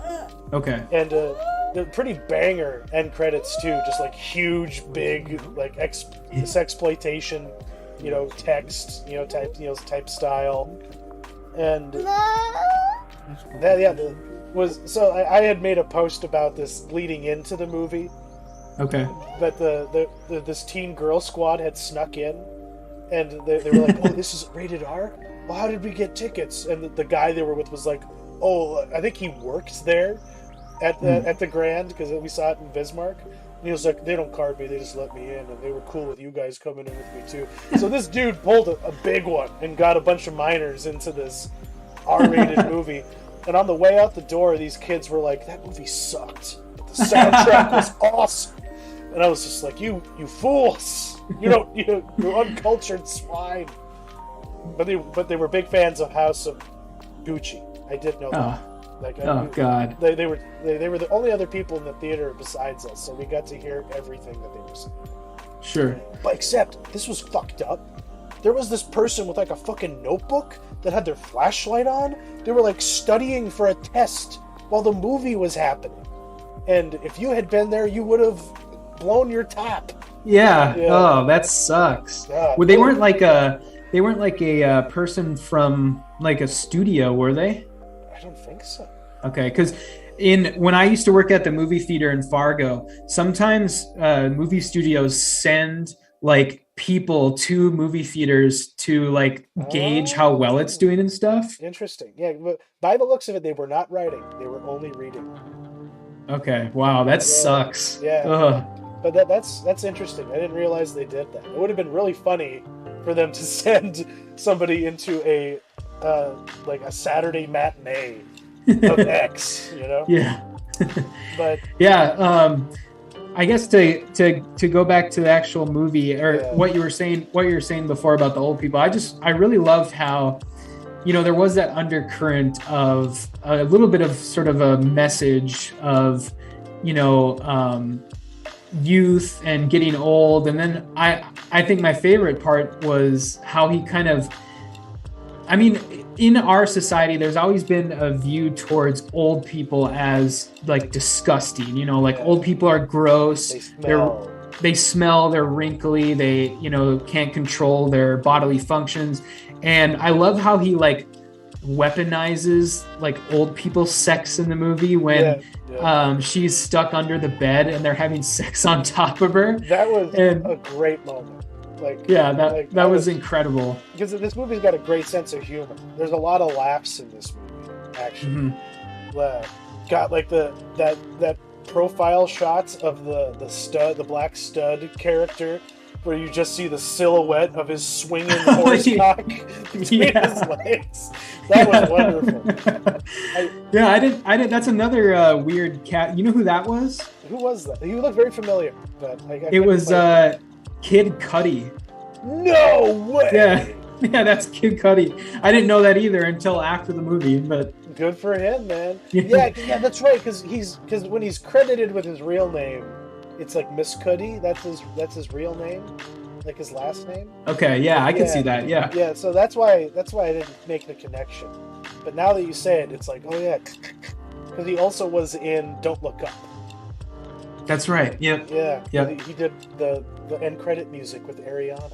Okay. And the pretty banger end credits too, just like huge, big, like sexploitation, text, type style, and that so I had made a post about this leading into the movie. Okay. But this teen girl squad had snuck in, and they were like, "Oh, this is rated R? Well, how did we get tickets?" And the guy they were with was like, "Oh, I think he works there at the Grand, because we saw it in Bismarck." And he was like, "They don't card me, they just let me in, and they were cool with you guys coming in with me too." So this dude pulled a big one and got a bunch of minors into this R-rated movie. And on the way out the door, these kids were like, "That movie sucked, but the soundtrack was awesome." And I was just like, "You fools! You're uncultured swine." But they were big fans of House of Gucci. I did know that. God! They were the only other people in the theater besides us, so we got to hear everything that they were saying. Sure. But except this was fucked up. There was this person with like a fucking notebook that had their flashlight on. They were like studying for a test while the movie was happening. And if you had been there, you would have blown your top. Yeah. Oh, that sucks. Yeah. Well, they weren't like a person from like a studio, were they? I don't think so. Okay, because when I used to work at the movie theater in Fargo, sometimes movie studios send like people to movie theaters to like gauge how well it's doing and stuff. Interesting. Yeah, but by the looks of it, they were not writing; they were only reading. Okay. Wow, that sucks. Yeah. Ugh. But that's interesting. I didn't realize they did that. It would have been really funny for them to send somebody into a like a Saturday matinee of X, Yeah. But yeah, I guess to go back to the actual movie, or what you were saying before about the old people, I really loved how, there was that undercurrent of a little bit of sort of a message of, youth and getting old. And then I think my favorite part was how he kind of, I mean, in our society, there's always been a view towards old people as like disgusting, like old people are gross. They smell, they're wrinkly, they, can't control their bodily functions. And I love how he like weaponizes like old people's sex in the movie when she's stuck under the bed and they're having sex on top of her. That was a great moment. That was incredible. Because this movie's got a great sense of humor. There's a lot of laughs in this movie, actually. Got like that profile shots of the black stud character, where you just see the silhouette of his swinging horse cock between his legs. That was wonderful. I did. That's another weird cat. You know who that was? Who was that? He looked very familiar, but it was Kid Cudi. No way. Yeah, that's Kid Cudi. I didn't know that either until after the movie, but good for him, man. Yeah, that's right. Because when he's credited with his real name, it's like Miss Cudi. That's his real name, like his last name. Okay, yeah, I can see that. Yeah. Yeah, so that's why I didn't make the connection. But now that you say it, it's like, oh yeah, because he also was in Don't Look Up. That's right. Yep. Yeah. Yep. He did the end credit music with Ariana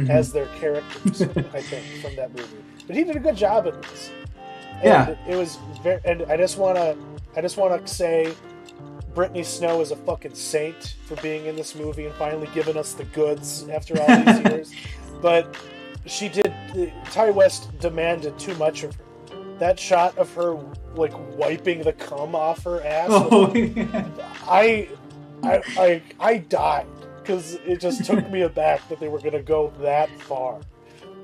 as their characters, I think, from that movie. But he did a good job in this. And it was very. And I just wanna say, Brittany Snow is a fucking saint for being in this movie and finally giving us the goods after all these years. But she did. Ty West demanded too much of her. That shot of her like wiping the cum off her ass. Oh, yeah. I died because it just took me aback that they were gonna go that far.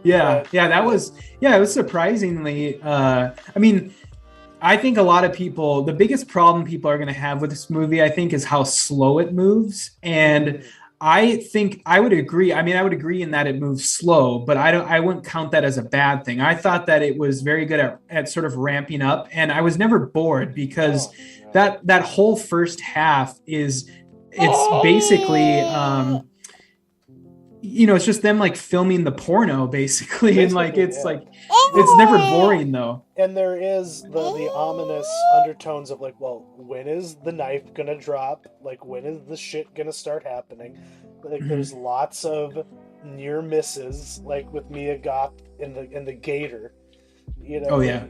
Yeah, it was surprisingly. I mean, I think a lot of people, the biggest problem people are going to have with this movie, I think, is how slow it moves. And I think I would agree. I mean, I would agree in that it moves slow, but I wouldn't count that as a bad thing. I thought that it was very good at sort of ramping up, and I was never bored because that whole first half it's basically, it's just them like filming the porno basically. And like, it's like, it's never boring though. And there is the ominous undertones of like, well, when is the knife gonna drop? Like, when is the shit gonna start happening? Like, there's lots of near misses, like with Mia Goth in the gator, Oh yeah.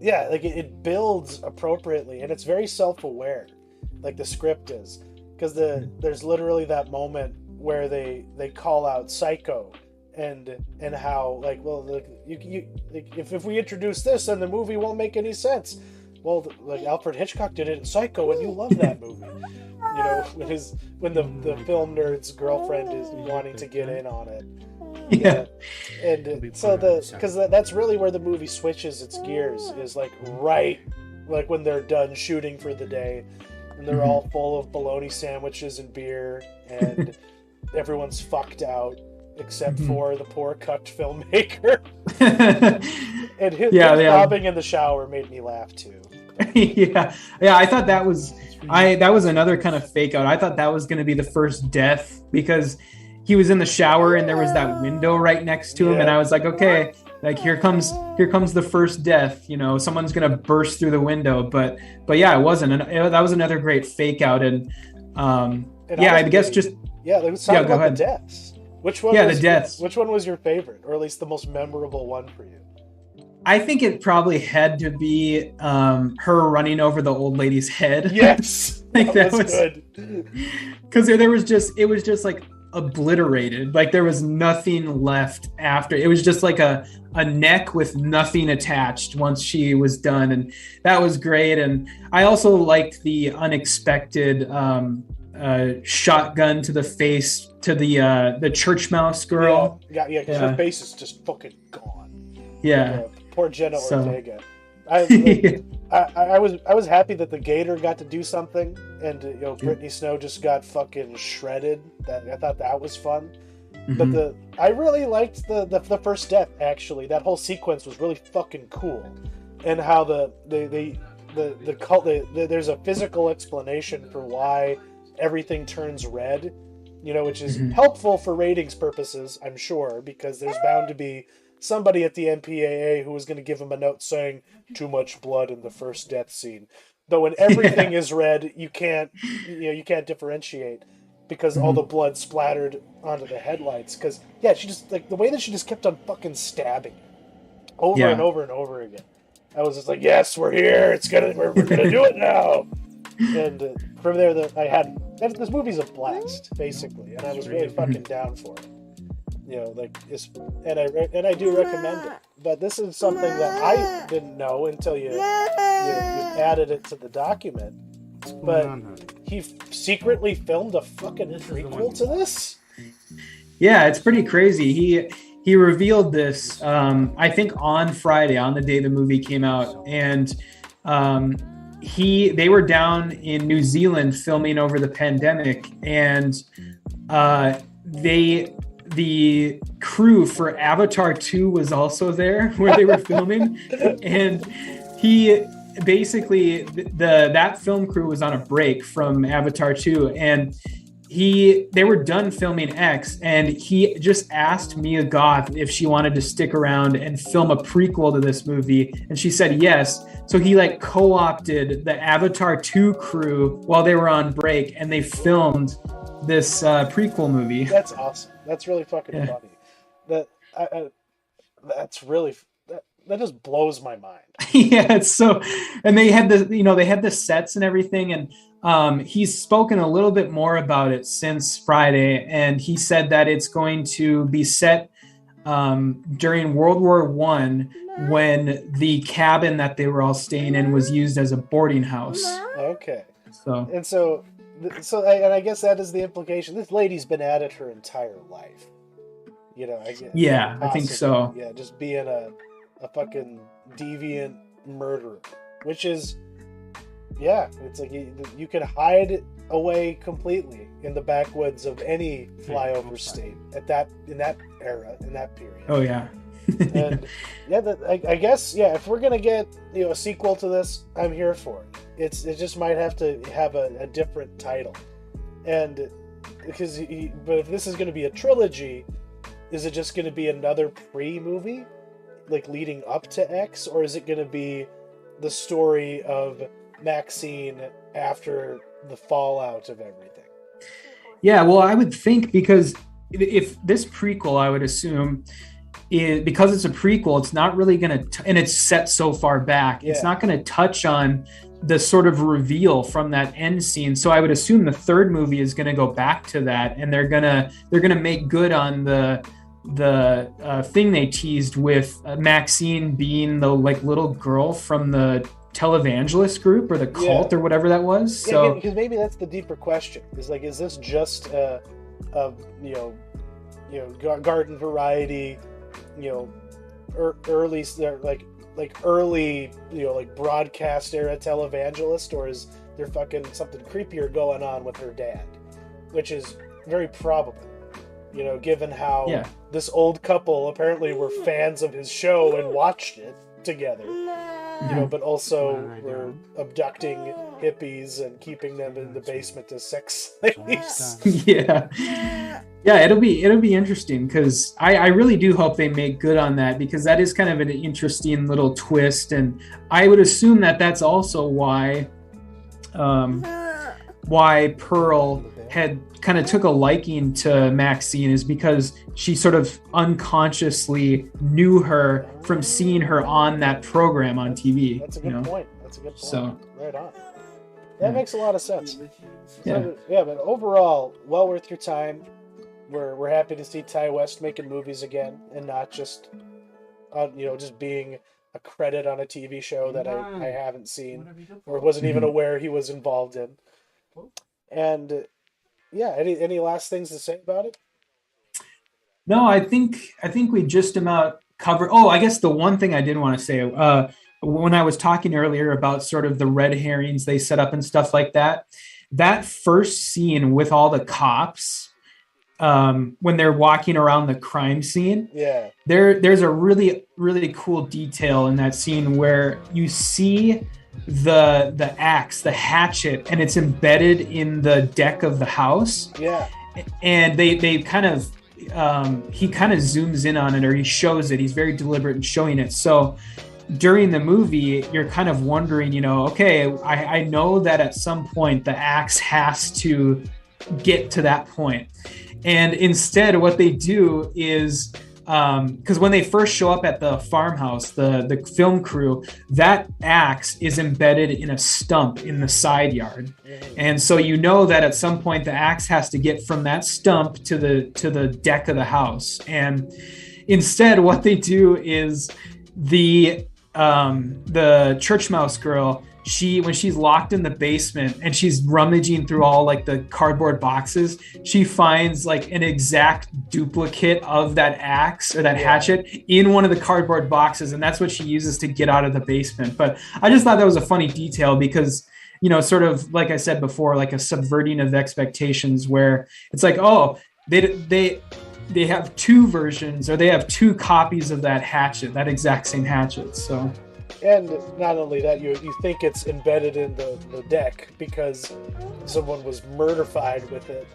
Yeah, like it builds appropriately, and it's very self-aware, like the script is, because there's literally that moment where they call out Psycho, and how like, well, if we introduce this, then the movie won't make any sense. Well, like Alfred Hitchcock did it in Psycho, and you love that movie. When the film nerd's girlfriend is wanting to get in on it. Yeah. And so because that's really where the movie switches its gears, is like right like when they're done shooting for the day, and they're all full of bologna sandwiches and beer, and everyone's fucked out except for the poor cucked filmmaker. And him bobbing in the shower made me laugh too. yeah, I thought that was another kind of fake out. I thought that was going to be the first death, because he was in the shower and there was that window right next to him, and I was like, okay, like here comes the first death. Someone's gonna burst through the window, but yeah, it wasn't. And that was another great fake out. And I guess just let's talk about the deaths. Which one? The deaths. Which one was your favorite, or at least the most memorable one for you? I think it probably had to be her running over the old lady's head. Yes, like that was good. Because it was just like obliterated. Like there was nothing left after. It was just like a neck with nothing attached once she was done, and that was great. And I also liked the unexpected shotgun to the face to the church mouse girl. Yeah, because her face is just fucking gone. Yeah. Poor Jenna Ortega. I was happy that the gator got to do something, and Brittany Snow just got fucking shredded. I thought that was fun. But I really liked the first death. Actually, that whole sequence was really fucking cool, and how there's a physical explanation for why everything turns red, which is helpful for ratings purposes, I'm sure, because there's bound to be somebody at the MPAA who was going to give him a note saying too much blood in the first death scene. Though when everything is red, you can't differentiate, because all the blood splattered onto the headlights. Because she just like the way that she just kept on fucking stabbing over and over and over again. I was just like, yes, we're here. We're gonna do it now. And from there, this movie's a blast, basically, and I was really fucking down for it. and I do recommend it. But this is something that I didn't know until you added it to the document. But he secretly filmed a fucking prequel to this? Yeah, it's pretty crazy. He revealed this, I think on Friday, on the day the movie came out, and they were down in New Zealand filming over the pandemic, and the crew for Avatar 2 was also there where they were filming, and he basically that film crew was on a break from Avatar 2, and they were done filming X, and he just asked Mia Goth if she wanted to stick around and film a prequel to this movie, and she said yes. So he like co-opted the Avatar 2 crew while they were on break, and they filmed this prequel movie. That's awesome. That's really fucking funny. That's really that just blows my mind. Yeah, it's so, and they had the sets and everything, and he's spoken a little bit more about it since Friday, and he said that it's going to be set during World War I, when the cabin that they were all staying in was used as a boarding house. Okay. So I guess that is the implication. This lady's been at it her entire life. I think so. Yeah, just being a fucking deviant murderer, which is, it's like you can hide away completely in the backwoods of any flyover state in that era, in that period. Oh yeah. And I guess if we're gonna get a sequel to this, I'm here for it. It just might have to have a different title, and but if this is gonna be a trilogy, is it just gonna be another pre-movie, like leading up to X, or is it gonna be the story of Maxine after the fallout of everything? Yeah, well, I would think, because if this prequel, I would assume, because it's a prequel, it's not really going to, and it's set so far back, it's not going to touch on the sort of reveal from that end scene. So I would assume the third movie is going to go back to that, and they're gonna make good on the thing they teased with Maxine being the like little girl from the televangelist group or the cult or whatever that was. So because maybe that's the deeper question, is this just a garden variety, early early broadcast era televangelist, or is there fucking something creepier going on with her dad, which is very probable, given how this old couple apparently were fans of his show and watched it together. But also we're abducting hippies and keeping them in the basement as sex slaves. It'll be interesting, because I really do hope they make good on that, because that is kind of an interesting little twist, and I would assume that that's also why Pearl had kind of took a liking to Maxine, is because she sort of unconsciously knew her from seeing her on that program on TV. That's a good point. So right on. That makes a lot of sense. But overall, well worth your time. We're happy to see Ty West making movies again, and not just just being a credit on a TV show that I haven't seen or wasn't even aware he was involved in. And any last things to say about it? No, I think we just about covered. Oh, I guess the one thing I did want to say, when I was talking earlier about sort of the red herrings they set up and stuff like that, that first scene with all the cops, when they're walking around the crime scene, there's a really, really cool detail in that scene where you see the axe, the hatchet, and it's embedded in the deck of the house. And they kind of he kind of zooms in on it, or he shows it. He's very deliberate in showing it. So during the movie, you're kind of wondering, okay, I know that at some point the axe has to get to that point. And instead, what they do is because when they first show up at the farmhouse, the film crew, that axe is embedded in a stump in the side yard, and so you know that at some point the axe has to get from that stump to the deck of the house. And instead, what they do is the church mouse girl, when she's locked in the basement and she's rummaging through all like the cardboard boxes, she finds like an exact duplicate of that axe or that hatchet in one of the cardboard boxes, and that's what she uses to get out of the basement. But I just thought that was a funny detail because, you know, sort of like I said before, like a subverting of expectations, where it's like, oh, they have two versions, or they have two copies of that hatchet, that exact same hatchet. So. And not only that, you think it's embedded in the deck because someone was murderfied with it.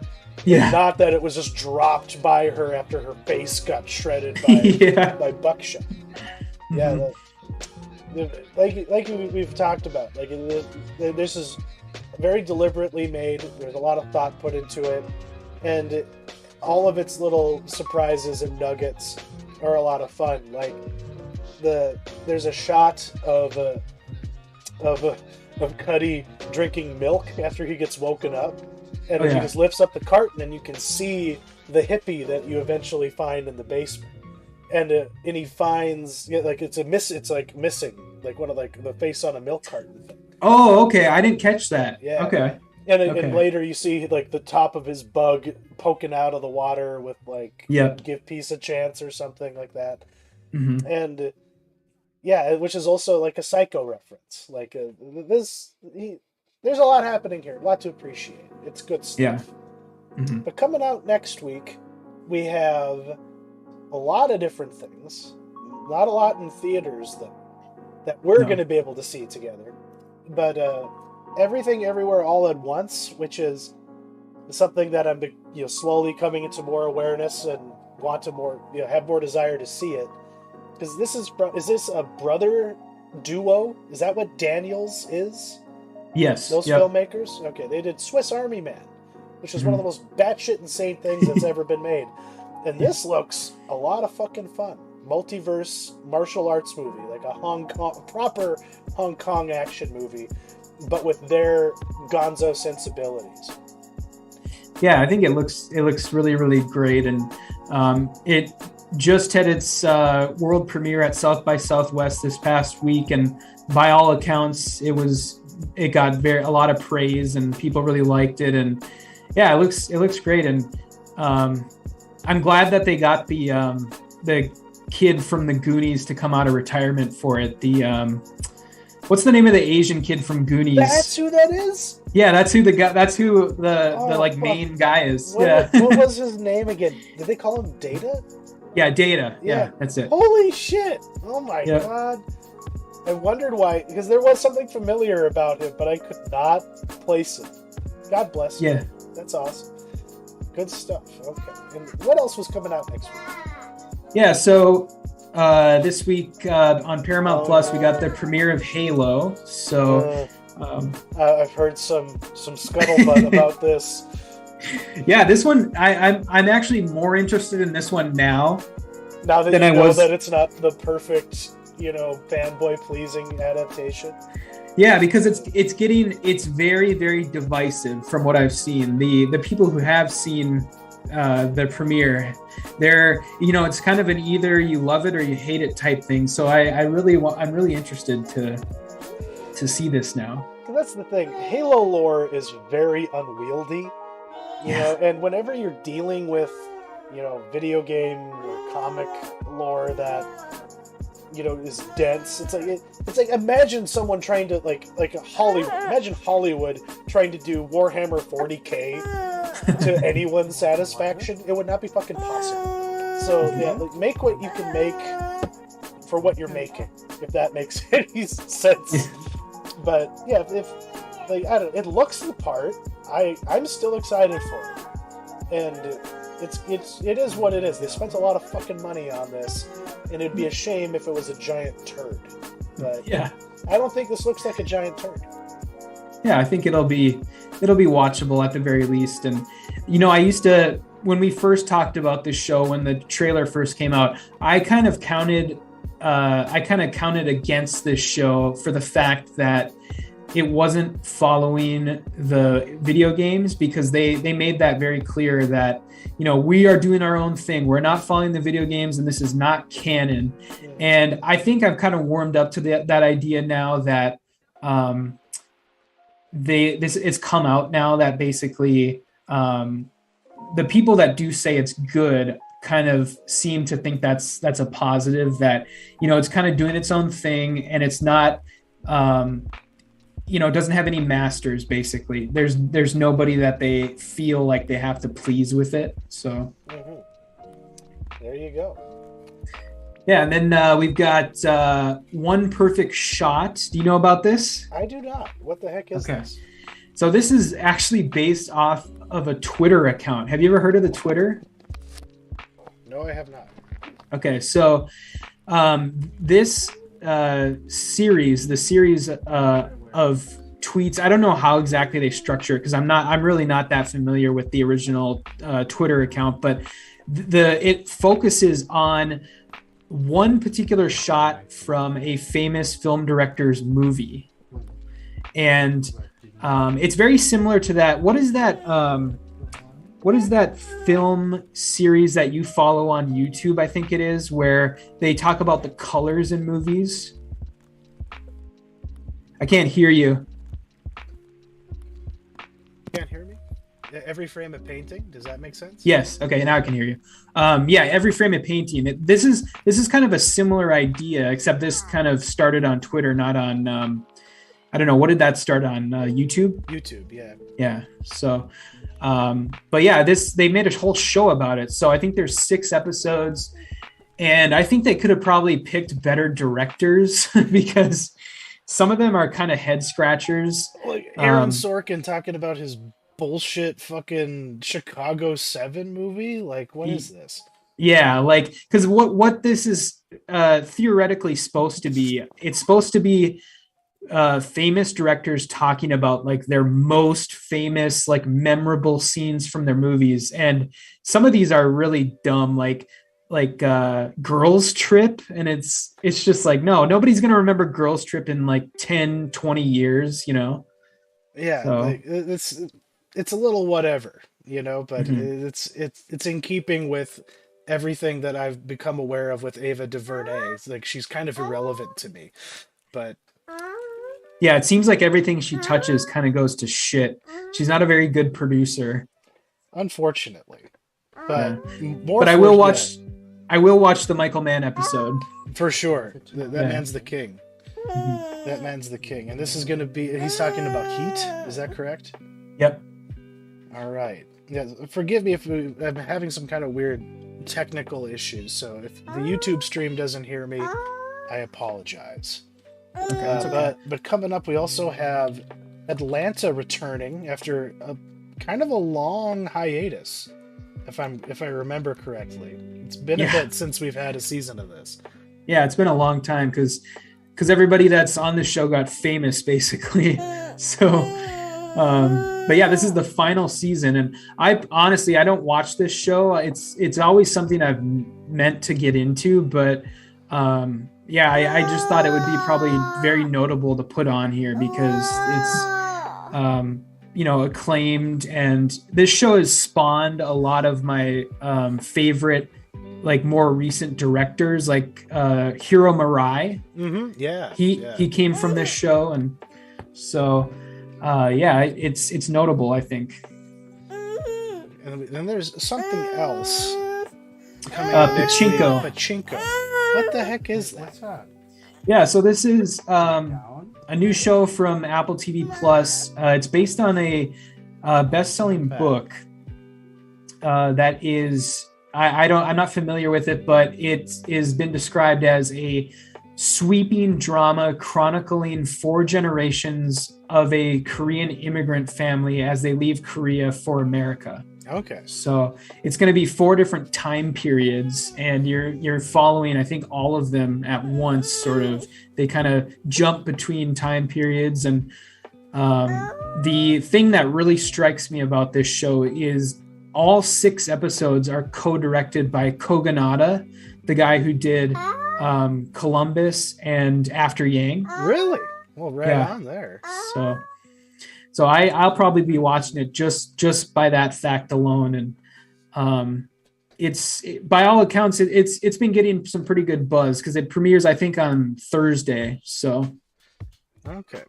Yeah. Not that it was just dropped by her after her face got shredded by by buckshot. Yeah, like we've talked about, like this is very deliberately made. There's a lot of thought put into it, and all of its little surprises and nuggets are a lot of fun. Like there's a shot of Cuddy drinking milk after he gets woken up, and he just lifts up the carton and you can see the hippie that you eventually find in the basement, and he finds like it's missing like one of like the face on a milk carton thing. Oh, okay, I didn't catch that. Yeah. Okay. And later you see like the top of his bug poking out of the water with like give peace a chance or something like that. And which is also like a Psycho reference. Like there's a lot happening here, a lot to appreciate. It's good stuff. But coming out next week, we have a lot of different things. Not a lot in theaters that we're going to be able to see together. But Everything Everywhere All at Once, which is something that I'm slowly coming into more awareness and want to have more desire to see it. Because is this a brother duo? Is that what Daniels is? Yes. Those filmmakers? Okay, they did Swiss Army Man, which is one of the most batshit insane things that's ever been made. And this looks a lot of fucking fun. Multiverse martial arts movie, like a proper Hong Kong action movie, but with their gonzo sensibilities. Yeah, I think it looks really, really great, and it just had its world premiere at South by Southwest this past week, and by all accounts, it got a lot of praise, and people really liked it, and yeah, it looks great, and I'm glad that they got the kid from the Goonies to come out of retirement for it. What's the name of the Asian kid from Goonies? That's who that is? Yeah, that's who the main guy is. What was his name again? Did they call him Data? Yeah, Data. Yeah, that's it. Holy shit! Oh my god! I wondered why, because there was something familiar about him, but I could not place it. God bless him. Yeah, that's awesome. Good stuff. Okay, and what else was coming out next week? Yeah, so this week on Paramount Plus, we got the premiere of Halo. So I've heard some scuttlebutt about this. Yeah, this one I'm actually more interested in this one now. Now that you know that it's not the perfect, fanboy pleasing adaptation. Yeah, because it's very, very divisive from what I've seen. The people who have seen the premiere, it's kind of an either you love it or you hate it type thing. So I'm really interested to see this now. That's the thing. Halo lore is very unwieldy, and whenever you're dealing with, video game or comic lore that, is dense. It's like imagine someone trying to like Hollywood. Imagine Hollywood trying to do Warhammer 40K to anyone's satisfaction. It would not be fucking possible. So make what you can make for what you're making, if that makes any sense. But yeah, it looks the part. I'm still excited for it, and it is what it is. They spent a lot of fucking money on this, and it'd be a shame if it was a giant turd. But yeah, I don't think this looks like a giant turd. Yeah, I think it'll be watchable at the very least. And I used to when we first talked about this show, when the trailer first came out, I kind of counted against this show for the fact that it wasn't following the video games, because they made that very clear that, you know, we are doing our own thing. We're not following the video games, and this is not canon. And I think I've kind of warmed up to that idea now that it's come out now that basically the people that do say it's good kind of seem to think that's a positive, that, you know, it's kind of doing its own thing, and it's not you know, doesn't have any masters. Basically, there's nobody that they feel like they have to please with it. So there you go. Yeah, and then we've got One Perfect Shot. Do you know about this? I do not. What the heck is this? So this is actually based off of a Twitter account. Have you ever heard of the Twitter? No, I have not. Okay, so this series, the series of tweets, I don't know how exactly they structure it, because I'm really not that familiar with the original Twitter account, but it focuses on one particular shot from a famous film director's movie. And it's very similar to that. What is that film series that you follow on YouTube? I think it is, where they talk about the colors in movies. I can't hear you. Can't hear me? Every Frame of Painting? Does that make sense? Yes. Okay, now I can hear you. Yeah, Every Frame of Painting. This is kind of a similar idea, except this kind of started on Twitter, not on I don't know, what did that start on? YouTube? YouTube, yeah. Yeah. So but yeah, they made a whole show about it. So I think there's 6 episodes, and I think they could have probably picked better directors because some of them are kind of head scratchers. Like Aaron Sorkin talking about his bullshit fucking Chicago 7 movie. Like, what is this? Yeah, like, because what this is theoretically supposed to be, it's supposed to be famous directors talking about like their most famous, like memorable scenes from their movies. And some of these are really dumb, like Girls Trip, and it's just like, no, nobody's gonna remember Girls Trip in like 10-20 years, you know. Yeah, so. Like, it's a little whatever, you know, but it's in keeping with everything that I've become aware of with Ava DuVernay. It's like, she's kind of irrelevant to me, but yeah, it seems like everything she touches kind of goes to shit. She's not a very good producer, unfortunately. But I will watch the Michael Mann episode. For sure. That man's the king. That man's the king. And this is going to be... He's talking about Heat? Is that correct? Yep. All right. Yeah. Forgive me if I'm having some kind of weird technical issues. So if the YouTube stream doesn't hear me, I apologize. Okay. But coming up, we also have Atlanta returning after a kind of a long hiatus. If I remember correctly, it's been a bit since we've had a season of this. Yeah, it's been a long time because everybody that's on this show got famous, basically. So, but yeah, this is the final season, and I don't watch this show. It's always something I've meant to get into, but yeah, I just thought it would be probably very notable to put on here because it's acclaimed, and this show has spawned a lot of my favorite, like, more recent directors, like Hiro Murai. Yeah, he came from this show, and so it's notable, I think. And then there's something else coming up next week. Pachinko. What the heck is that? Yeah, so this is a new show from Apple TV Plus. It's based on a best-selling book that is, I'm not familiar with it, but it has been described as a sweeping drama chronicling 4 generations of a Korean immigrant family as they leave Korea for America. Okay. So it's going to be 4 different time periods, and you're following, I think, all of them at once. Sort of, they kind of jump between time periods, and the thing that really strikes me about this show is all 6 episodes are co-directed by Kogonada, the guy who did Columbus and After Yang. Really? Well, right Yeah. on there. So I'll probably be watching it just by that fact alone, and by all accounts it's been getting some pretty good buzz because it premieres I think on Thursday. So okay.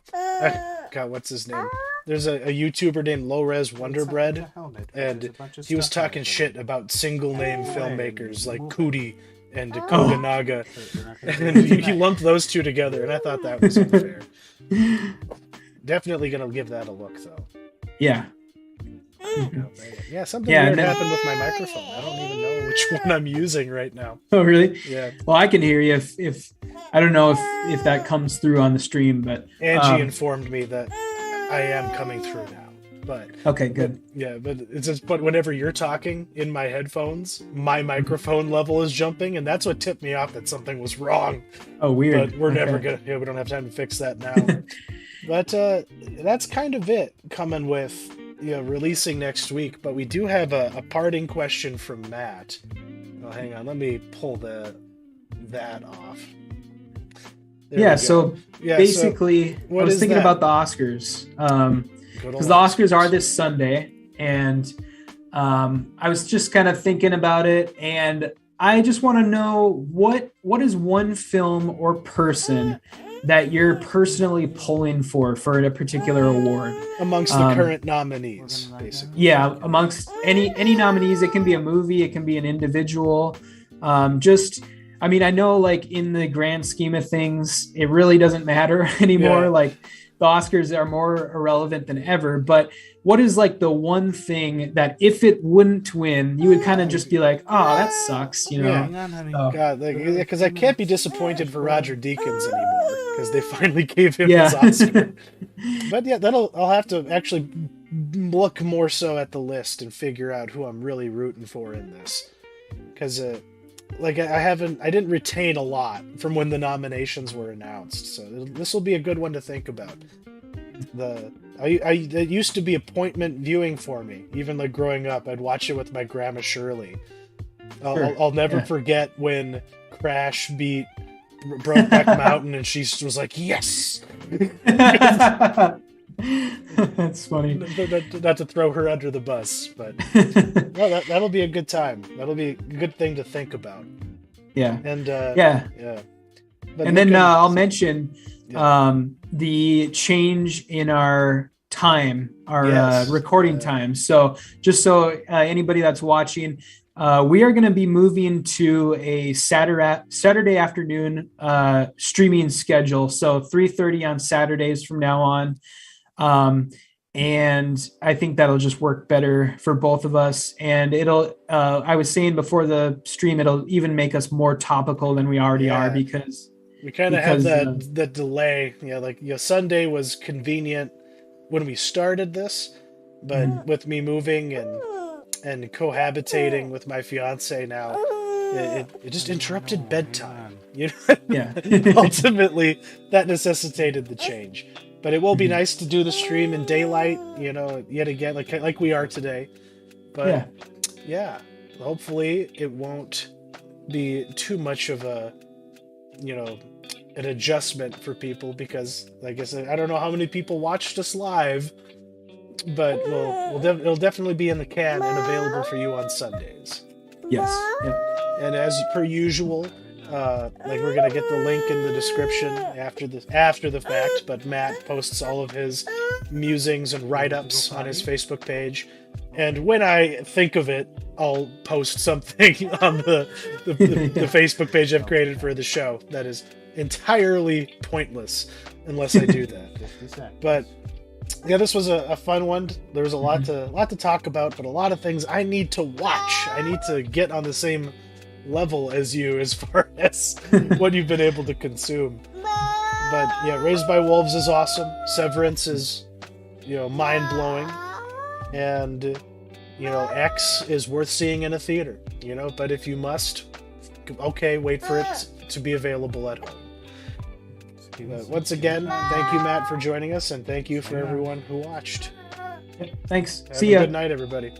God, what's his name? There's a YouTuber named Low Res Wonderbread, and he was talking shit about single name filmmakers like Cootie and Kogonaga, and he lumped those two together, and I thought that was unfair. Definitely gonna give that a look though. Yeah. Yeah, something weird happened with my microphone. I don't even know which one I'm using right now. Oh, really? Yeah. Well, I can hear you if I don't know if that comes through on the stream, but Angie informed me that I am coming through now. But okay, good. But it's just, but whenever you're talking in my headphones, my microphone level is jumping, and that's what tipped me off that something was wrong. Oh, weird. But we're never gonna. Yeah, we don't have time to fix that now. But that's kind of it coming with releasing next week. But we do have a parting question from Matt. Oh, hang on, let me pull that off. So basically, I was thinking about the Oscars. Because the Oscars are this Sunday, and I was just kind of thinking about it, and I just want to know what is one film or person that you're personally pulling for a particular award amongst the current nominees, basically. Yeah, amongst any nominees. It can be a movie, it can be an individual. I know, like, in the grand scheme of things, it really doesn't matter anymore. Yeah. Like, the Oscars are more irrelevant than ever, but what is like the one thing that if it wouldn't win, you would kind of just be like, oh, that sucks, Yeah. God, because I can't be disappointed for Roger Deakins anymore because they finally gave him his Oscar. But yeah, I'll have to actually look more so at the list and figure out who I'm really rooting for in this, because I didn't retain a lot from when the nominations were announced, so this will be a good one to think about. It used to be appointment viewing for me, even like growing up. I'd watch it with my grandma Shirley. I'll never forget when Crash beat Brokeback Mountain, and she was like, "Yes." That's funny. Not to throw her under the bus, but no, that'll be a good time. That'll be a good thing to think about. Yeah. And But and then I'll mention the change in our time, our recording time. So just so anybody that's watching, we are going to be moving to a Saturday afternoon streaming schedule. So 3:30 on Saturdays from now on. And I think that'll just work better for both of us. And it'll, I was saying before the stream, it'll even make us more topical than we already are, because we kind of have that delay. Sunday was convenient when we started this, but with me moving and cohabitating with my fiance now, it just interrupted bedtime. Ultimately that necessitated the change. But it will be nice to do the stream in daylight, yet again, like we are today. But hopefully it won't be too much of an adjustment for people, because, like I said, I don't know how many people watched us live, but it'll definitely be in the can and available for you on Sundays. Yes. Yep. And as per usual, we're gonna get the link in the description after the fact, but Matt posts all of his musings and write-ups on his Facebook page, and when I think of it, I'll post something on the Facebook page I've created for the show that is entirely pointless unless I do that. But yeah, this was a fun one. There was a lot to talk about, but a lot of things I need to watch. I need to get on the same level as you as far as what you've been able to consume. But yeah, Raised by Wolves is awesome. Severance is mind-blowing, and X is worth seeing in a theater, but if you must, wait for it to be available at home. Once again, thank you, Matt, for joining us, and thank you for everyone who watched. Thanks. Have See ya. Good night, everybody.